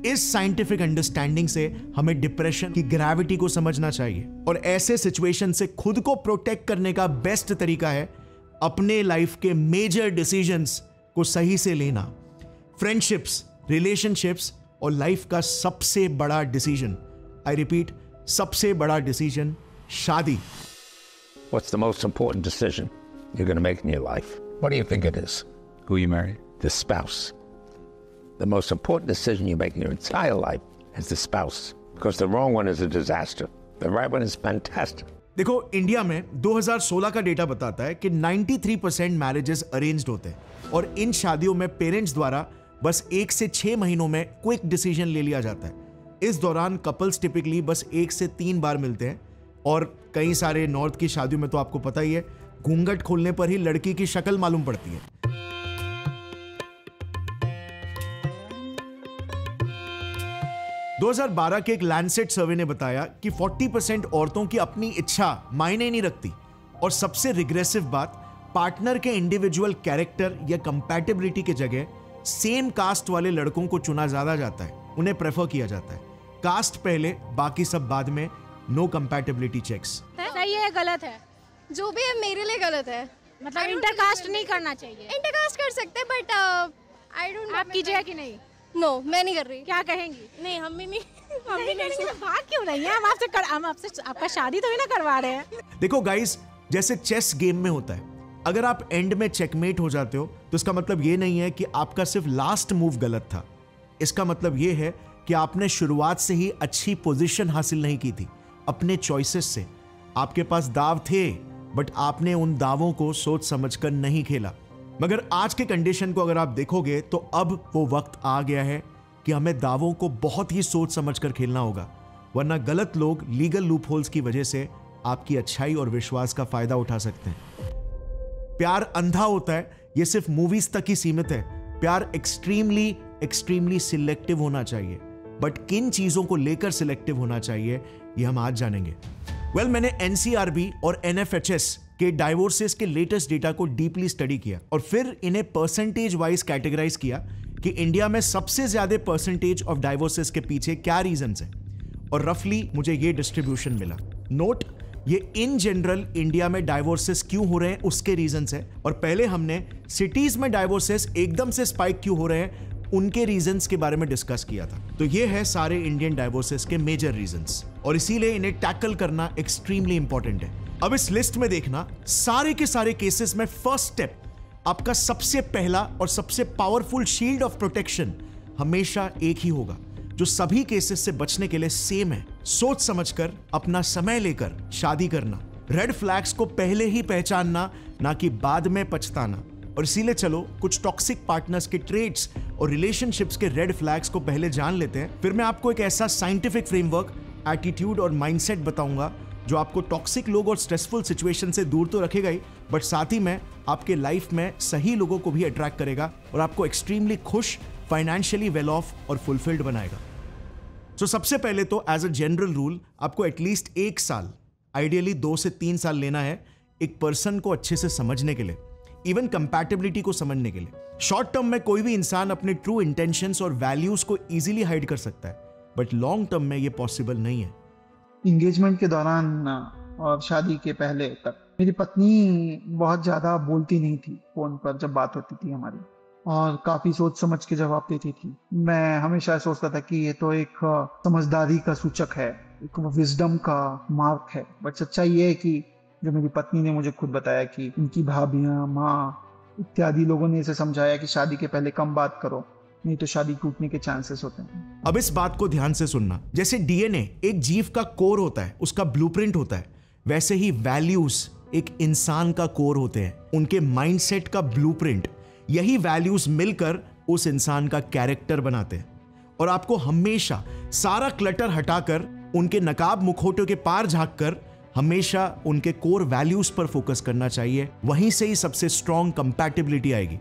इस साइंटिफिक अंडरस्टैंडिंग से हमें डिप्रेशन की ग्रेविटी को समझना चाहिए और ऐसे सिचुएशन से खुद को प्रोटेक्ट करने का बेस्ट तरीका है अपने लाइफ के मेजर डिसीजंस को सही से लेना। फ्रेंडशिप्स, रिलेशनशिप्स और लाइफ का सबसे बड़ा डिसीजन, आई रिपीट, सबसे बड़ा डिसीजन, शादी। What's the most important decision you're going to make in your life? What do you think it is? Who you marry? The spouse. The most important decision you make in your entire life is the spouse. Because the wrong one is a disaster. The right one is fantastic. देखो, India में 2016 का data बताता है कि 93% marriages arranged होते हैं और इन शादियों में पेरेंट्स द्वारा बस 1 से 6 महीनों में क्विक डिसीजन ले लिया जाता है। इस दौरान कपल्स टिपिकली बस 1 से 3 बार मिलते हैं और कई सारे नॉर्थ की शादियों में तो आपको पता ही है, घूंघट खोलने पर ही लड़की की शक्ल मालूम पड़ती है। दो 2012 के एक लैंडसेट सर्वे ने बताया कि 40% औरतों की अपनी इच्छा मायने नहीं रखती और सबसे रिग्रेसिव बात, पार्टनर के इंडिविजुअल कैरेक्टर या कंपैटिबिलिटी के जगह सेम कास्ट वाले लड़कों को चुना ज्यादा जाता है, उन्हें प्रेफर किया जाता है। कास्ट पहले, बाकी सब बाद में, नो कंपैटिबिलिटी चेक्स। सही है, गलत है, जो भी है मेरे लिए गलत है। मतलब इंटरकास्ट नहीं करना चाहिए। इंटरकास्ट कर सकते हैं बट आई डोंट नो। आप कीजिएगा कि नहीं? नो, मैं नहीं कर रही। क्या कहेंगी? नहीं, हम भी नहीं करेंगे। भाग क्यों नहीं है? हम आपसे आपका शादी तो ही ना करवा रहे हैं। देखो गाइस, जैसे चेस गेम में होता है, अगर आप एंड में चेकमेट हो जाते हो तो इसका मतलब ये नहीं है कि आपका सिर्फ लास्ट मूव गलत था। इसका मतलब ये है कि आपने शुरुआत से ही अच्छी पोजीशन हासिल नहीं की थी अपने चॉइसेस से। आपके पास दाव थे बट आपने उन दावों को सोच समझकर नहीं खेला। मगर आज के कंडीशन को अगर आप देखोगे तो अब वो वक्त आ गया है कि हमें दावों को बहुत ही सोच समझकर खेलना होगा, वरना गलत लोग लीगल लूपहोल्स की वजह से आपकी अच्छाई और विश्वास का फायदा उठा सकते हैं। प्यार अंधा होता है, ये सिर्फ मूवीज तक ही सीमित है। प्यार एक्सट्रीमली सिलेक्टिव होना चाहिए, बट किन चीजों को लेकर सिलेक्टिव होना चाहिए ये हम आज जानेंगे। मैंने NCRB और NFHS के डाइवोर्सेस के लेटेस्ट डेटा को डीपली स्टडी किया और फिर इन्हें परसेंटेज वाइज कैटेगराइज किया कि इंडिया में सबसे ज्यादा परसेंटेज ऑफ डाइवोर्सेस के पीछे क्या रीजंस हैं, और रफली मुझे ये डिस्ट्रीब्यूशन मिला। नोट, ये इन जनरल इंडिया में डाइवोर्सेस क्यों हो रहे हैं उसके रीजंस है, और पहले हमने सिटीज में डाइवोर्सेस एकदम से स्पाइक क्यों हो रहे हैं उनके रीजंस के बारे में डिस्कस किया था। तो ये है सारे इंडियन डाइवोर्सेस के मेजर रीजंस, और इसीलिए इन्हें टैकल करना एक्सट्रीमली इंपॉर्टेंट है। अब इस लिस्ट में देखना, सारे के सारे केसेस में फर्स्ट स्टेप, आपका सबसे पहला और सबसे पावरफुल शील्ड ऑफ प्रोटेक्शन हमेशा एक ही होगा, जो सभी केसेस से बचने के लिए सेम है। सोच समझकर, अपना समय लेकर शादी करना, रेड फ्लैग्स को पहले ही पहचानना, ना कि बाद में पछताना। और इसीलिए चलो कुछ टॉक्सिक पार्टनर्स के ट्रेट्स और रिलेशनशिप्स के रेड फ्लैग्स को पहले जान लेते हैं। फिर मैं आपको एक ऐसा साइंटिफिक फ्रेमवर्क, एटीट्यूड और माइंडसेट बताऊंगा जो आपको टॉक्सिक लोग और स्ट्रेसफुल सिचुएशन से दूर तो रखेगा ही, बट साथ ही में आपके लाइफ में सही लोगों को भी अट्रैक्ट करेगा और आपको एक्सट्रीमली खुश, फाइनेंशियली वेल ऑफ और फुलफिल्ड बनाएगा। सो सबसे पहले तो एज अ जनरल रूल आपको एटलीस्ट 1 साल, आइडियली 2 से 3 साल लेना है एक पर्सन को अच्छे से समझने के लिए, इवन कंपैटिबिलिटी को समझने के लिए। शॉर्ट टर्म में कोई भी इंसान अपने ट्रू इंटेंशंस और वैल्यूज को इजीली हाइड कर सकता है, बट लॉन्ग टर्म में ये पॉसिबल नहीं है। इंगेजमेंट के दौरान और शादी के पहले तक मेरी पत्नी बहुत ज्यादा बोलती नहीं थी फोन पर जब बात होती थी हमारी, और काफी सोच समझ के जवाब देती थी। मैं हमेशा सोचता था कि ये तो एक समझदारी का सूचक है, एक विजडम का मार्क है, बट सच्चाई ये है कि जो मेरी पत्नी ने मुझे खुद बताया कि उनकी भाभियां, माँ इत्यादि लोगों ने इसे समझाया कि शादी के पहले कम बात करो, नहीं तो शादी टूटने के चांसेस होते हैं। अब इस बात को ध्यान से सुनना, जैसे डीएनए एक जीव का कोर होता है, उसका ब्लूप्रिंट होता है, वैसे ही वैल्यूज एक इंसान का कोर होते हैं, उनके माइंडसेट का ब्लूप्रिंट। यही वैल्यूज मिलकर उस इंसान का कैरेक्टर बनाते हैं, और आपको हमेशा सारा क्लटर हटाकर, उनके नकाब मुखौटों के पार झांककर हमेशा उनके कोर वैल्यूज पर फोकस करना चाहिए। वहीं से ही सबसे स्ट्रॉन्ग कंपैटिबिलिटी आएगी।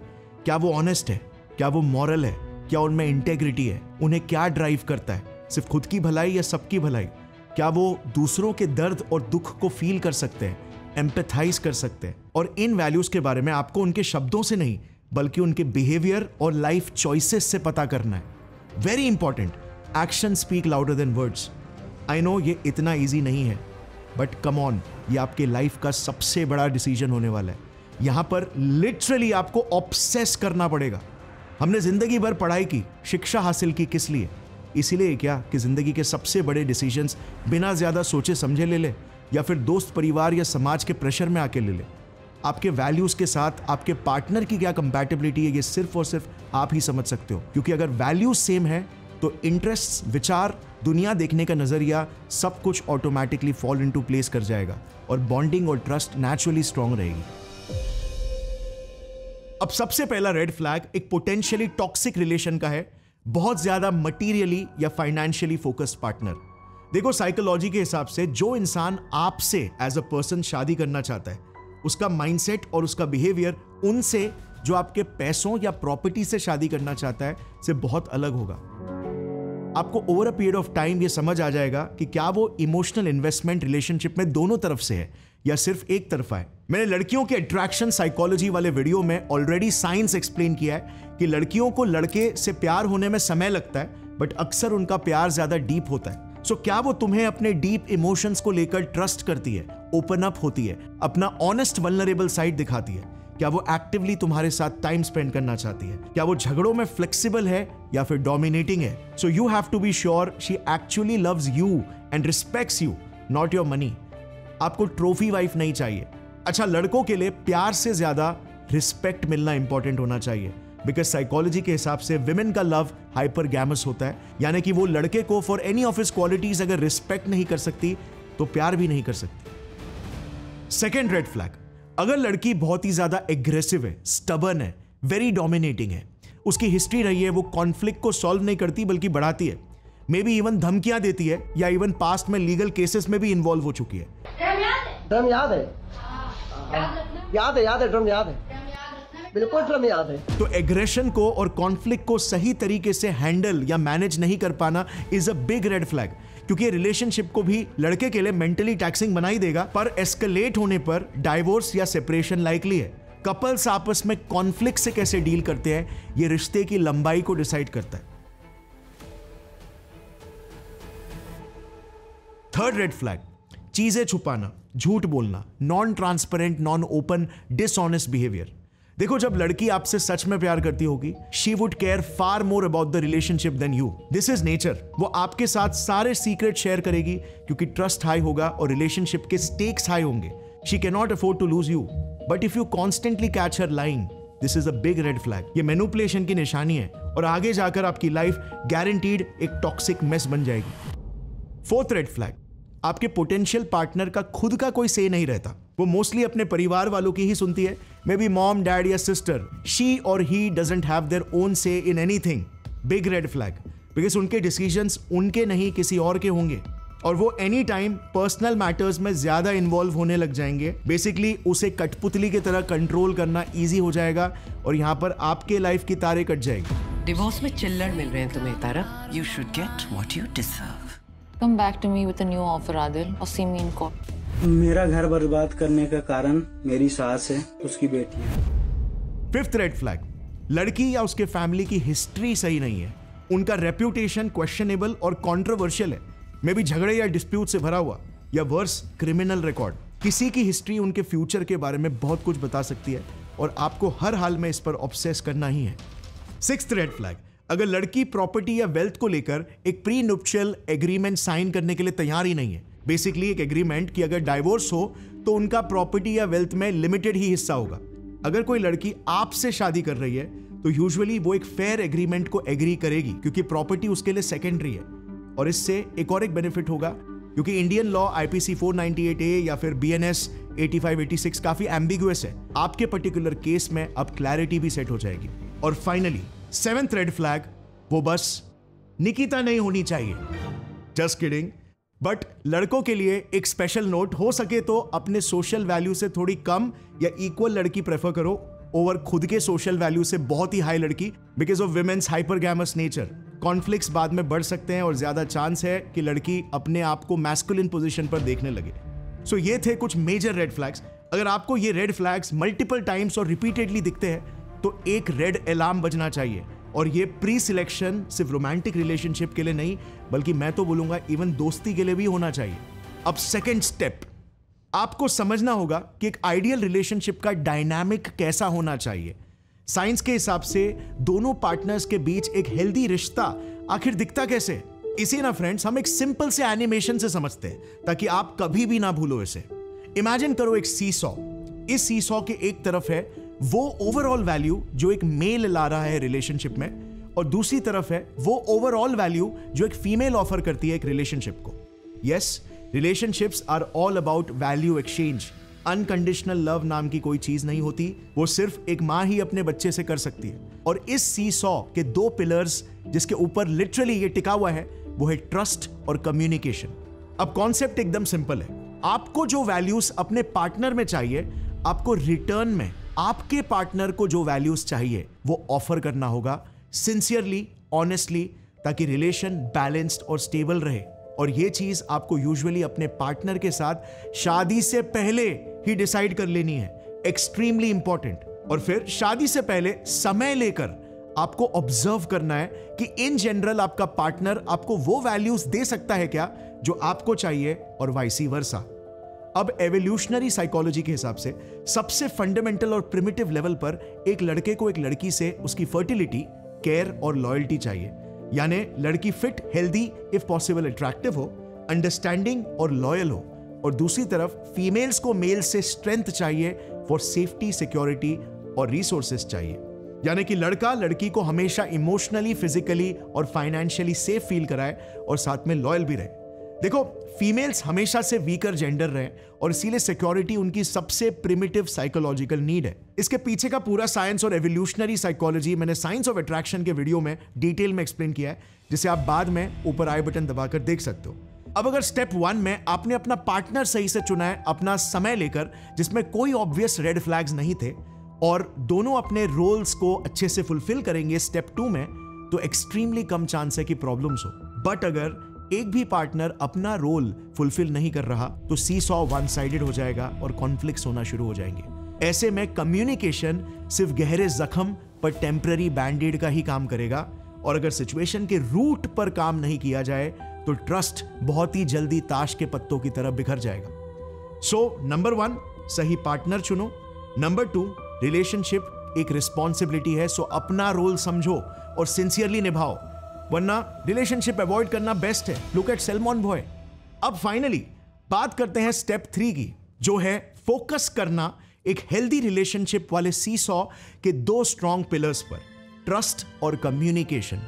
क्या वो ऑनेस्ट है, क्या वो मॉरल है, क्या उनमें इंटेग्रिटी है, उन्हें क्या ड्राइव करता है, सिर्फ खुद की भलाई या सबकी भलाई, क्या वो दूसरों के दर्द और दुख को फील कर सकते हैं, एम्पैथाइज कर सकते हैं। और इन वैल्यूज के बारे में आपको उनके शब्दों से नहीं बल्कि उनके बिहेवियर और लाइफ चॉइसेस से पता करना है। Very important, action speak louder than words. I know ये इतना ईजी नहीं है, बट कम ऑन, ये आपके लाइफ का सबसे बड़ा डिसीजन होने वाला है। यहां पर लिटरली आपको ऑब्सेस करना पड़ेगा। हमने जिंदगी भर पढ़ाई की, शिक्षा हासिल की किस लिए? इसीलिए क्या कि जिंदगी के सबसे बड़े डिसीजंस बिना ज्यादा सोचे समझे ले ले, या फिर दोस्त परिवार या समाज के प्रेशर में आके ले ले। आपके वैल्यूज के साथ आपके पार्टनर की क्या कंपैटिबिलिटी है, ये सिर्फ और सिर्फ आप ही समझ सकते हो। क्योंकि अगर वैल्यूज सेम है तो इंटरेस्ट, विचार, दुनिया देखने का नजरिया, सब कुछ ऑटोमेटिकली फॉल इनटू प्लेस कर जाएगा और बॉन्डिंग और ट्रस्ट नेचुरली स्ट्रांग रहेगी। अब सबसे पहला रेड फ्लैग एक पोटेंशियली टॉक्सिक रिलेशन का है, बहुत ज्यादा मटीरियली या फाइनेंशियली फोकस्ड पार्टनर। देखो, साइकोलॉजी के हिसाब से जो इंसान आपसे एज अ पर्सन शादी करना चाहता है, उसका माइंडसेट और उसका बिहेवियर उनसे जो आपके पैसों या प्रॉपर्टी से शादी करना चाहता है से बहुत अलग होगा। आपको over a period of time ये समझ आ जाएगा कि क्या वो इमोशनल इन्वेस्टमेंट रिलेशनशिप में दोनों तरफ से है या सिर्फ एक तरफा है। मैंने लड़कियों के अट्रैक्शन साइकोलॉजी वाले वीडियो में ऑलरेडी साइंस एक्सप्लेन किया है कि लड़कियों को लड़के से प्यार होने में समय लगता है, बट अक्सर उनका प्यार ज्यादा डीप होता है। सो क्या वो तुम्हें अपने डीप इमोशंस को लेकर ट्रस्ट करती है, ओपन अप होती है, अपना ऑनेस्ट वल्नरेबल साइड दिखाती है? क्या वो एक्टिवली तुम्हारे साथ टाइम स्पेंड करना चाहती है? क्या वो झगड़ों में फ्लेक्सिबल है या फिर डोमिनेटिंग है? So you have to be sure she actually loves you and respects you, not your money. आपको ट्रॉफी वाइफ नहीं चाहिए। अच्छा, लड़कों के लिए प्यार से ज्यादा रिस्पेक्ट मिलना इंपॉर्टेंट होना चाहिए, बिकॉज साइकोलॉजी के हिसाब से विमेन का लव हाइपरगैमस होता है, यानी कि वो लड़के को for any of his qualities अगर रिस्पेक्ट नहीं कर सकती तो प्यार भी नहीं कर सकती। सेकेंड रेड फ्लैग, अगर लड़की बहुत ही ज्यादा एग्रेसिव है, स्टबर्न है, वेरी डोमिनेटिंग है, उसकी हिस्ट्री रही है वो कॉन्फ्लिक्ट को सॉल्व नहीं करती बल्कि बढ़ाती है, मे बी इवन धमकियां देती है या इवन पास्ट में लीगल केसेस में भी इन्वॉल्व हो चुकी है। ड्रम याद है? याद है, ड्रम याद है, बिल्कुल ड्रम याद है। तो एग्रेशन को और कॉन्फ्लिक्ट को सही तरीके से हैंडल या मैनेज नहीं कर पाना is a big red flag, क्योंकि रिलेशनशिप को भी लड़के के लिए मेंटली टैक्सिंग बना ही देगा, पर एस्केलेट होने पर डाइवोर्स या सेपरेशन लाइकली है। कपल्स आपस में कॉन्फ्लिक्ट से कैसे डील करते हैं ये रिश्ते की लंबाई को डिसाइड करता है। थर्ड रेड फ्लैग, चीजें छुपाना, झूठ बोलना, non transparent, non open, dishonest behaviour. देखो, जब लड़की आपसे सच में प्यार करती होगी, she would care for more about the relationship than you. This is nature. वो आपके साथ सारे सीक्रेट शेयर करेगी क्योंकि ट्रस्ट हाई होगा और रिलेशनशिप के स्टेक्स हाई होंगे। She can not afford to lose you, but if you constantly catch her lying, this is a big red flag. ये मैनिपुलेशन की निशानी है और आगे जाकर आपकी लाइफ गारंटीड एक टॉक्सिक मेस बन जाएगी। फोर्थ रेड फ्लैग, आपके पोटेंशियल पार्टनर का खुद का कोई से नहीं रहता, वो मोस्टली अपने परिवार वालों की ही सुनती है, मे बी मॉम, डैड या सिस्टर। शी और he doesn't have their own say in anything. Big red flag, because उनके डिसीजंस उनके नहीं किसी और के होंगे और वो एनी टाइम पर्सनल मैटर्स में ज्यादा इन्वॉल्व होने लग जाएंगे। बेसिकली उसे कठपुतली की तरह कंट्रोल करना ईजी हो जाएगा और यहाँ पर आपके लाइफ की तारे कट जाएगी। डिवोर्स में चिल्लड़ मिल रहे हैं तुम्हें Tara. You should get what you deserve. Come back to me with a new offer, Adil, or see me in court. मेरा घर बर्बाद करने का कारण मेरी सास है, उसकी बेटी है। फिफ्थ रेड फ्लैग, लड़की या उसके फैमिली की हिस्ट्री सही नहीं है, उनका रेप्यूटेशन क्वेश्चनेबल और कॉन्ट्रोवर्शियल है, मे बी झगड़े या डिस्प्यूट से भरा हुआ या वर्स क्रिमिनल रिकॉर्ड। किसी की हिस्ट्री उनके फ्यूचर के बारे में बहुत कुछ बता सकती है और आपको हर हाल में इस पर ऑब्सेस करना ही है। सिक्स्थ रेड फ्लैग, अगर लड़की प्रॉपर्टी या वेल्थ को लेकर एक प्री नुप्शियल एग्रीमेंट साइन करने के लिए तैयार ही नहीं है, बेसिकली एक एग्रीमेंट कि अगर डाइवोर्स हो तो उनका प्रॉपर्टी या वेल्थ में लिमिटेड ही हिस्सा होगा। अगर कोई लड़की आपसे शादी कर रही है तो यूजुअली वो एक फेयर एग्रीमेंट को एग्री करेगी क्योंकि प्रॉपर्टी उसके लिए सेकेंडरी है। और इससे एक और एक बेनिफिट होगा क्योंकि इंडियन लॉ IPC 498A या फिर BNS 8586 काफी एम्बिगुअस है। आपके पर्टिकुलर केस में अब क्लैरिटी भी सेट हो जाएगी। और फाइनली सेवेंथ रेड फ्लैग, वो बस निकिता नहीं होनी चाहिए। Just kidding. बट लड़कों के लिए एक स्पेशल नोट, हो सके तो अपने सोशल वैल्यू से थोड़ी कम या इक्वल लड़की प्रेफर करो ओवर खुद के सोशल वैल्यू से बहुत ही हाई लड़की, because of women's hypergamous nature. Conflicts बाद में बढ़ सकते हैं और ज्यादा चांस है कि लड़की अपने आप को मैस्कुलिन पोजीशन पर देखने लगे। सो ये थे कुछ मेजर रेड फ्लैग्स। अगर आपको ये रेड फ्लैग्स मल्टीपल टाइम्स और रिपीटेडली दिखते हैं तो एक रेड अलार्म बजना चाहिए। और ये प्री सिलेक्शन सिर्फ रोमांटिक रिलेशनशिप के लिए नहीं, बल्कि मैं तो बोलूंगा इवन दोस्ती के लिए भी होना चाहिए। अब सेकंड स्टेप, आपको समझना होगा कि एक आइडियल रिलेशनशिप का डायनामिक कैसा होना चाहिए। साइंस के हिसाब से दोनों पार्टनर्स के बीच एक हेल्दी रिश्ता आखिर दिखता कैसे? इसे ना फ्रेंड्स हम एक सिंपल से एनिमेशन से समझते हैं ताकि आप कभी भी ना भूलो इसे। इमेजिन करो एक सीसॉ। इस सीसॉ के एक तरफ है वो ओवरऑल वैल्यू जो एक मेल ला रहा है रिलेशनशिप में, और दूसरी तरफ है वो ओवरऑल वैल्यू जो एक फीमेल ऑफर करती है एक रिलेशनशिप को। Yes, relationships are all about value exchange. Unconditional love नाम की कोई चीज नहीं होती, वो सिर्फ एक मां ही अपने बच्चे से कर सकती है। और इस सीसॉ के दो पिलर्स जिसके ऊपर लिटरली ये टिका हुआ है वो है ट्रस्ट और कम्युनिकेशन। अब कॉन्सेप्ट एकदम सिंपल है। आपको जो वैल्यूज अपने पार्टनर में चाहिए, आपको रिटर्न में आपके पार्टनर को जो वैल्यूज चाहिए वो ऑफर करना होगा, सिंसियरली, ऑनेस्टली, ताकि रिलेशन बैलेंस्ड और स्टेबल रहे। और ये चीज आपको यूजुअली अपने पार्टनर के साथ शादी से पहले ही डिसाइड कर लेनी है, एक्सट्रीमली इंपॉर्टेंट। और फिर शादी से पहले समय लेकर आपको ऑब्जर्व करना है कि इन जनरल आपका पार्टनर आपको वो वैल्यूज दे सकता है क्या जो आपको चाहिए, और वाइसी वर्सा। अब एवोल्यूशनरी साइकोलॉजी के हिसाब से सबसे फंडामेंटल और प्रिमिटिव लेवल पर एक लड़के को एक लड़की से उसकी फर्टिलिटी, केयर और लॉयल्टी चाहिए। यानी लड़की fit, healthy, if possible attractive हो, अंडरस्टैंडिंग और लॉयल हो। और दूसरी तरफ फीमेल्स को मेल से स्ट्रेंथ चाहिए फॉर सेफ्टी, सिक्योरिटी और रिसोर्सेस चाहिए। यानी कि लड़का लड़की को हमेशा इमोशनली, फिजिकली और फाइनेंशियली सेफ फील कराए और साथ में लॉयल भी रहे। देखो, फीमेल्स हमेशा से वीकर जेंडर रहे और इसीलिए सिक्योरिटी उनकी सबसे प्रिमिटिव साइकोलॉजिकल नीड है। इसके पीछे का पूरा साइंस और एवोल्यूशनरी साइकोलॉजी मैंने साइंस ऑफ अट्रैक्शन के वीडियो में डिटेल में एक्सप्लेन किया है, जिसे आप बाद में ऊपर आई बटन दबाकर देख सकते हो। अब अगर स्टेप 1 में आपने अपना पार्टनर सही से चुना है, अपना समय लेकर, जिसमें कोई ऑब्वियस रेड फ्लैग्स नहीं थे, और दोनों अपने रोल्स को अच्छे से फुलफिल करेंगे स्टेप 2 में, तो एक्सट्रीमली कम चांस है कि प्रॉब्लम्स हो। बट अगर एक भी पार्टनर अपना रोल फुलफिल नहीं कर रहा तो सीसॉ वन साइडेड हो जाएगा और कॉन्फ्लिक्ट्स होना शुरू हो जाएंगे। ऐसे में कम्युनिकेशन सिर्फ गहरे जख्म पर टेम्पररी बैंडेड का ही काम करेगा, और अगर सिचुएशन के रूट पर काम नहीं किया जाए तो ट्रस्ट बहुत ही जल्दी ताश के पत्तों की तरफ बिखर जाएगा। सो नंबर 1, सही पार्टनर चुनो। नंबर 2, रिलेशनशिप एक रिस्पॉन्सिबिलिटी है, सो अपना रोल समझो और सिंसियरली निभाओ, वरना रिलेशनशिप अवॉइड करना बेस्ट है। Look at salmon boy. अब फाइनली बात करते हैं स्टेप 3 की, जो है फोकस करना एक हेल्दी रिलेशनशिप वाले सीसॉ के 2 स्ट्रॉन्ग पिलर्स पर, ट्रस्ट और कम्युनिकेशन।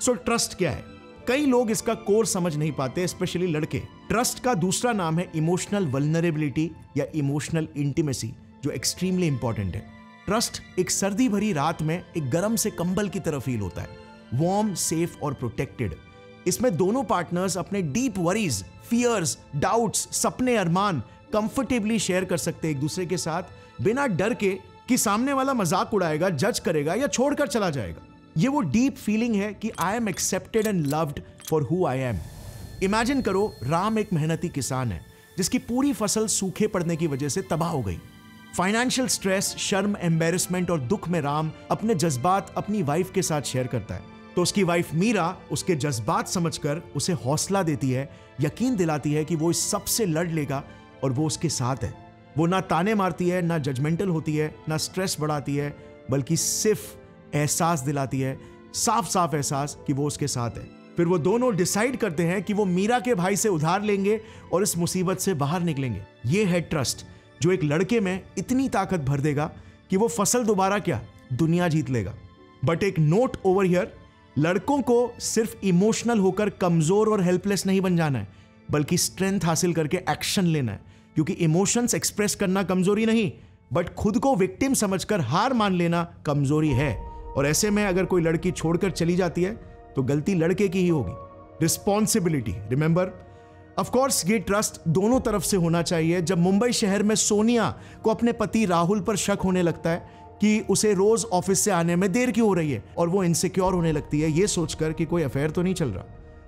सो ट्रस्ट क्या है? कई लोग इसका कोर समझ नहीं पाते, स्पेशली लड़के। ट्रस्ट का दूसरा नाम है इमोशनल वल्नरेबिलिटी या इमोशनल इंटीमेसी, जो एक्सट्रीमली इंपॉर्टेंट है। ट्रस्ट एक सर्दी भरी रात में एक गर्म से कंबल की तरह फील होता है, वार्म, सेफ और प्रोटेक्टेड। इसमें दोनों पार्टनर्स अपने डीप वरीज, फियर्स, डाउट्स, सपने, अरमान कंफर्टेबली शेयर कर सकते हैं एक दूसरे के साथ, बिना डर के कि सामने वाला मजाक उड़ाएगा, जज करेगा या छोड़कर चला जाएगा। ये वो डीप फीलिंग है कि I am accepted and loved for who I am. Imagine करो, राम एक मेहनती किसान है जिसकी पूरी फसल सूखे पड़ने की वजह से तबाह हो गई। फाइनेंशियल स्ट्रेस, शर्म, एम्बेरसमेंट और दुख में राम अपने जज्बात अपनी वाइफ के साथ शेयर करता है, तो उसकी वाइफ मीरा उसके जज्बात समझकर उसे हौसला देती है, यकीन दिलाती है कि वो इस सब से लड़ लेगा और वो उसके साथ है। वो ना ताने मारती है, ना जजमेंटल होती है, ना स्ट्रेस बढ़ाती है, बल्कि सिर्फ एहसास दिलाती है, साफ साफ एहसास कि वो उसके साथ है। फिर वो दोनों डिसाइड करते हैं कि वो मीरा के भाई से उधार लेंगे और इस मुसीबत से बाहर निकलेंगे। ये है ट्रस्ट, जो एक लड़के में इतनी ताकत भर देगा कि वो फसल दोबारा क्या, दुनिया जीत लेगा। बट एक नोट ओवर हियर, लड़कों को सिर्फ इमोशनल होकर कमजोर और हेल्पलेस नहीं बन जाना है, बल्कि स्ट्रेंथ हासिल करके एक्शन लेना है। क्योंकि इमोशंस एक्सप्रेस करना कमजोरी नहीं, बट खुद को विक्टिम समझकर हार मान लेना कमजोरी है। और ऐसे में अगर कोई लड़की छोड़कर चली जाती है तो गलती लड़के की ही होगी। रिस्पॉन्सिबिलिटी, रिमेंबर, ऑफ कोर्स ये ट्रस्ट दोनों तरफ से होना चाहिए। जब मुंबई शहर में सोनिया को अपने पति राहुल पर शक होने लगता है कि उसे रोज ऑफिस से आने में देर क्यों हो रही है, और वो इनसिक्योर होने लगती है ये सोचकर कि कोई अफेयर तो नहीं चल रहा,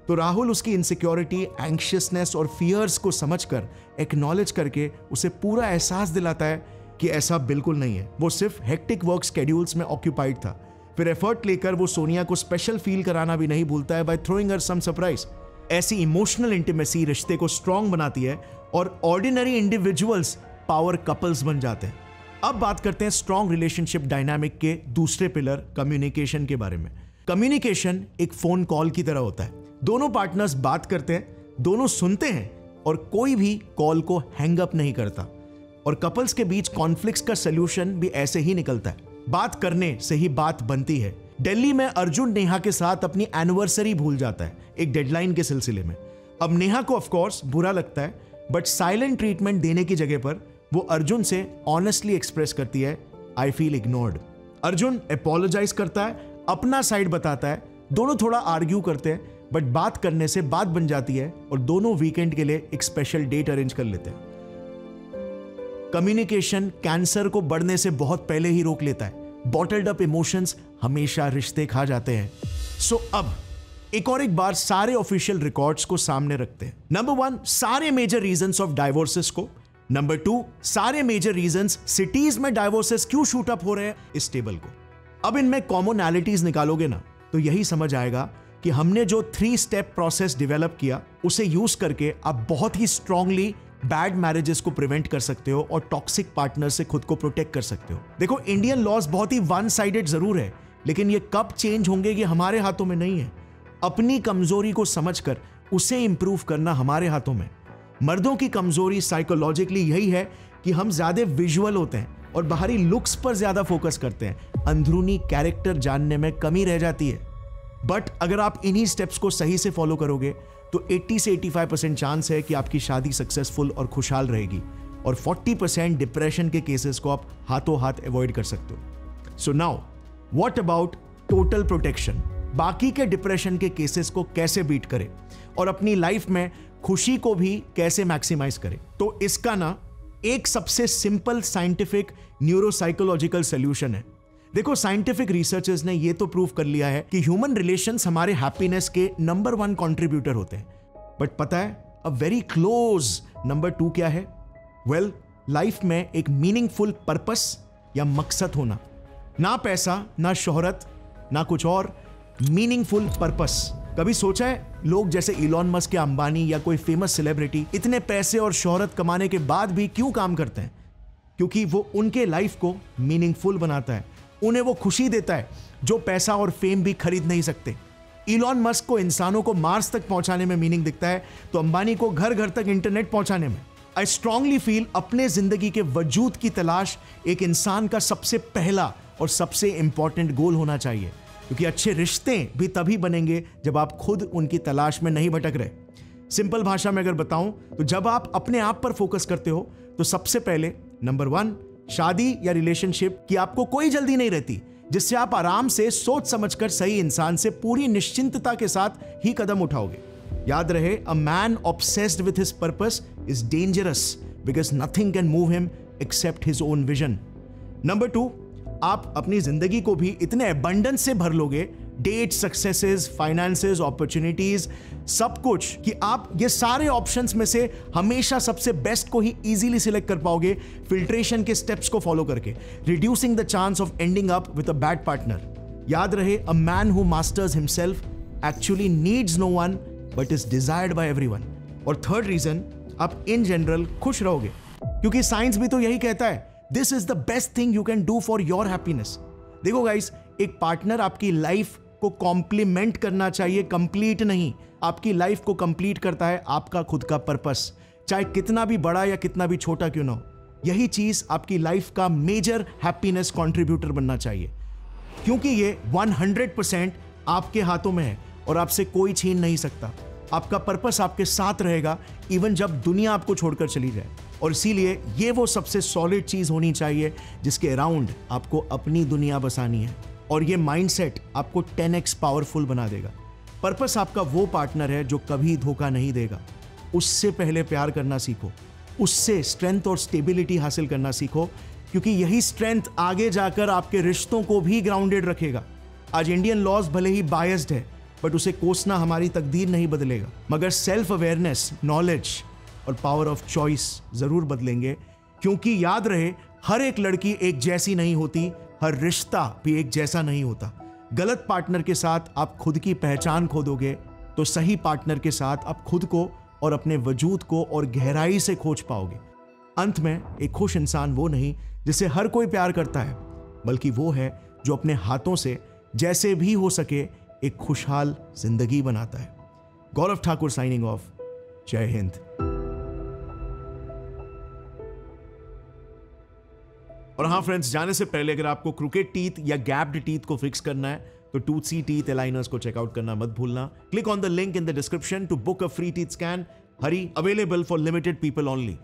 तो राहुल उसकी इनसिक्योरिटी, एंग्शियसनेस और फियर्स को समझकर, एक्नॉलेज करके उसे पूरा एहसास दिलाता है कि ऐसा बिल्कुल नहीं है, वो सिर्फ हेक्टिक वर्क शेड्यूल्स में ऑक्यूपाइड था। फिर एफर्ट लेकर वो सोनिया को स्पेशल फील कराना भी नहीं भूलता है बाय थ्रोइंग हर सम सरप्राइज। ऐसी इमोशनल इंटीमेसी रिश्ते को स्ट्रॉन्ग बनाती है और ऑर्डिनरी इंडिविजुअल्स पावर कपल्स बन जाते हैं। अब बात करते हैं स्ट्रॉन्ग रिलेशनशिप डायनामिक के दूसरे पिलर, कम्युनिकेशन के बारे में। कम्युनिकेशन एक फोन कॉल की तरह होता है। दोनों पार्टनर्स बात करते हैं, दोनों सुनते हैं और कोई भी कॉल को हैंग अप नहीं करता। और कपल्स के बीच कॉन्फ्लिक्ट्स का सलूशन भी ऐसे ही निकलता है, बात करने से ही बात बनती है। दिल्ली में अर्जुन नेहा के साथ अपनी एनिवर्सरी भूल जाता है एक डेडलाइन के सिलसिले में। अब नेहा को ऑफ कोर्स बुरा लगता है, बट साइलेंट ट्रीटमेंट देने की जगह पर वो अर्जुन से ऑनेस्टली एक्सप्रेस करती है, I feel ignored. Arjun apologize करता है, अपना साइड बताता है, दोनों थोड़ा आर्ग्यू करते हैं, बट बात करने से बात बन जाती है और दोनों वीकेंड के लिए एक स्पेशल डेट अरेंज कर लेते हैं। कम्युनिकेशन कैंसर को बढ़ने से बहुत पहले ही रोक लेता है। बॉटल्ड अप इमोशंस हमेशा रिश्ते खा जाते हैं। सो अब एक बार सारे ऑफिशियल रिकॉर्ड्स को सामने रखते हैं। नंबर 1, सारे मेजर रीजंस ऑफ डाइवोर्सेस को। नंबर 2, सारे मेजर रीजंस सिटीज में डाइवोर्सेस क्यों शूट अप हो रहे हैं इस टेबल को। अब इनमें कॉमनैलिटीज निकालोगे ना तो यही समझ आएगा कि हमने जो 3 स्टेप प्रोसेस डेवलप किया उसे यूज करके आप बहुत ही स्ट्रांगली बैड मैरिजेस को प्रिवेंट कर सकते हो और टॉक्सिक पार्टनर से खुद को प्रोटेक्ट कर सकते हो। देखो, इंडियन लॉज बहुत ही वन साइडेड जरूर है, लेकिन ये कब चेंज होंगे ये हमारे हाथों में नहीं है। अपनी कमजोरी को समझकर उसे इंप्रूव करना हमारे हाथों में। मर्दों की कमजोरी साइकोलॉजिकली यही है कि हम ज्यादा विजुअल होते हैं और बाहरी लुक्स पर ज्यादा फोकस करते हैं, अंदरूनी कैरेक्टर जानने में कमी रह जाती है। बट अगर आप इन्हीं स्टेप्स को सही से फॉलो करोगे तो 80 से 85% चांस है कि आपकी शादी सक्सेसफुल और खुशहाल रहेगी और 40% डिप्रेशन के केसेस को आप हाथों हाथ अवॉइड कर सकते हो। So now what about total protection? बाकी के डिप्रेशन के केसेस को कैसे बीट करें और अपनी लाइफ में खुशी को भी कैसे मैक्सिमाइज करें? तो इसका ना एक सबसे सिंपल साइंटिफिक न्यूरोसाइकोलॉजिकल सॉल्यूशन है। देखो, साइंटिफिक रिसर्चर्स ने यह तो प्रूव कर लिया है कि ह्यूमन रिलेशंस हमारे हैप्पीनेस के नंबर 1 कंट्रीब्यूटर होते हैं। बट पता है अ वेरी क्लोज नंबर 2 क्या है? वेल, लाइफ में एक मीनिंगफुल पर्पस या मकसद होना। ना पैसा, ना शोहरत, ना कुछ और, मीनिंगफुल पर्पस। कभी सोचा है लोग जैसे इलॉन मस्क या अंबानी या कोई फेमस सेलिब्रिटी इतने पैसे और शोहरत कमाने के बाद भी क्यों काम करते हैं? क्योंकि वो उनके लाइफ को मीनिंगफुल बनाता है, उन्हें वो खुशी देता है जो पैसा और फेम भी खरीद नहीं सकते। इलॉन मस्क को इंसानों को मार्स तक पहुंचाने में मीनिंग दिखता है तो अंबानी को घर घर तक इंटरनेट पहुंचाने में। आई स्ट्रांगली फील अपने जिंदगी के वजूद की तलाश एक इंसान का सबसे पहला और सबसे इंपॉर्टेंट गोल होना चाहिए, क्योंकि अच्छे रिश्ते भी तभी बनेंगे जब आप खुद उनकी तलाश में नहीं भटक रहे। सिंपल भाषा में अगर बताऊं तो जब आप अपने आप पर फोकस करते हो तो सबसे पहले नंबर 1, शादी या रिलेशनशिप की आपको कोई जल्दी नहीं रहती, जिससे आप आराम से सोच समझकर सही इंसान से पूरी निश्चिंतता के साथ ही कदम उठाओगे। याद रहे, a man obsessed with his purpose is dangerous because nothing can move him except his own vision. Number 2, आप अपनी जिंदगी को भी इतने अबंडेंस से भर लोगे, डेट, सक्सेसेस, फाइनेंसेस, अपॉर्चुनिटीज, सब कुछ, कि आप ये सारे ऑप्शंस में से हमेशा सबसे बेस्ट को ही इजीली सिलेक्ट कर पाओगे फिल्ट्रेशन के स्टेप्स को फॉलो करके, reducing the chance of ending up with a bad partner. याद रहे, a man who masters himself actually needs no one but is desired by everyone. और थर्ड रीजन, आप in general खुश रहोगे, क्योंकि साइंस भी तो यही कहता है, this is the best thing you can do for your happiness. देखो गाइस, एक पार्टनर आपकी लाइफ को कॉम्प्लीमेंट करना चाहिए, कंप्लीट नहीं। आपकी लाइफ को कंप्लीट करता है आपका खुद का पर्पस, चाहे कितना भी बड़ा या कितना भी छोटा क्यों ना हो। यही चीज आपकी लाइफ का मेजर हैप्पीनेस कंट्रीब्यूटर बनना चाहिए, क्योंकि ये 100% आपके हाथों में है और आपसे कोई छीन नहीं सकता। आपका पर्पस आपके साथ रहेगा इवन जब दुनिया आपको छोड़कर चली जाए। और इसीलिए ये वो सबसे सॉलिड चीज होनी चाहिए जिसके अराउंड आपको अपनी दुनिया बसानी है, और ये माइंडसेट आपको 10x पावरफुल बना देगा। पर्पस आपका वो पार्टनर है जो कभी धोखा नहीं देगा। उससे पहले प्यार करना सीखो, उससे स्ट्रेंथ और स्टेबिलिटी हासिल करना सीखो, क्योंकि यही स्ट्रेंथ आगे जाकर आपके रिश्तों को भी ग्राउंडेड रखेगा। आज इंडियन लॉज भले ही बायस्ड है, बट उसे कोसना हमारी तकदीर नहीं बदलेगा, मगर सेल्फ अवेयरनेस, नॉलेज और पावर ऑफ चॉइस जरूर बदलेंगे। क्योंकि याद रहे, हर एक लड़की एक जैसी नहीं होती, हर रिश्ता भी एक जैसा नहीं होता। गलत पार्टनर के साथ आप खुद की पहचान खो दोगे, तो सही पार्टनर के साथ आप खुद को और अपने वजूद को और गहराई से खोज पाओगे। अंत में एक खुश इंसान वो नहीं जिसे हर कोई प्यार करता है, बल्कि वो है जो अपने हाथों से जैसे भी हो सके एक खुशहाल जिंदगी बनाता है। गौरव ठाकुर साइनिंग ऑफ। जय हिंद। और हाँ फ्रेंड्स, जाने से पहले अगर आपको क्रुकेट टीथ या गैप्ड टीथ को फिक्स करना है तो टूथसी टीथ अलाइनर्स को चेकआउट करना मत भूलना। Click on the link in the description to book a free teeth scan. Hurry, available for limited people only.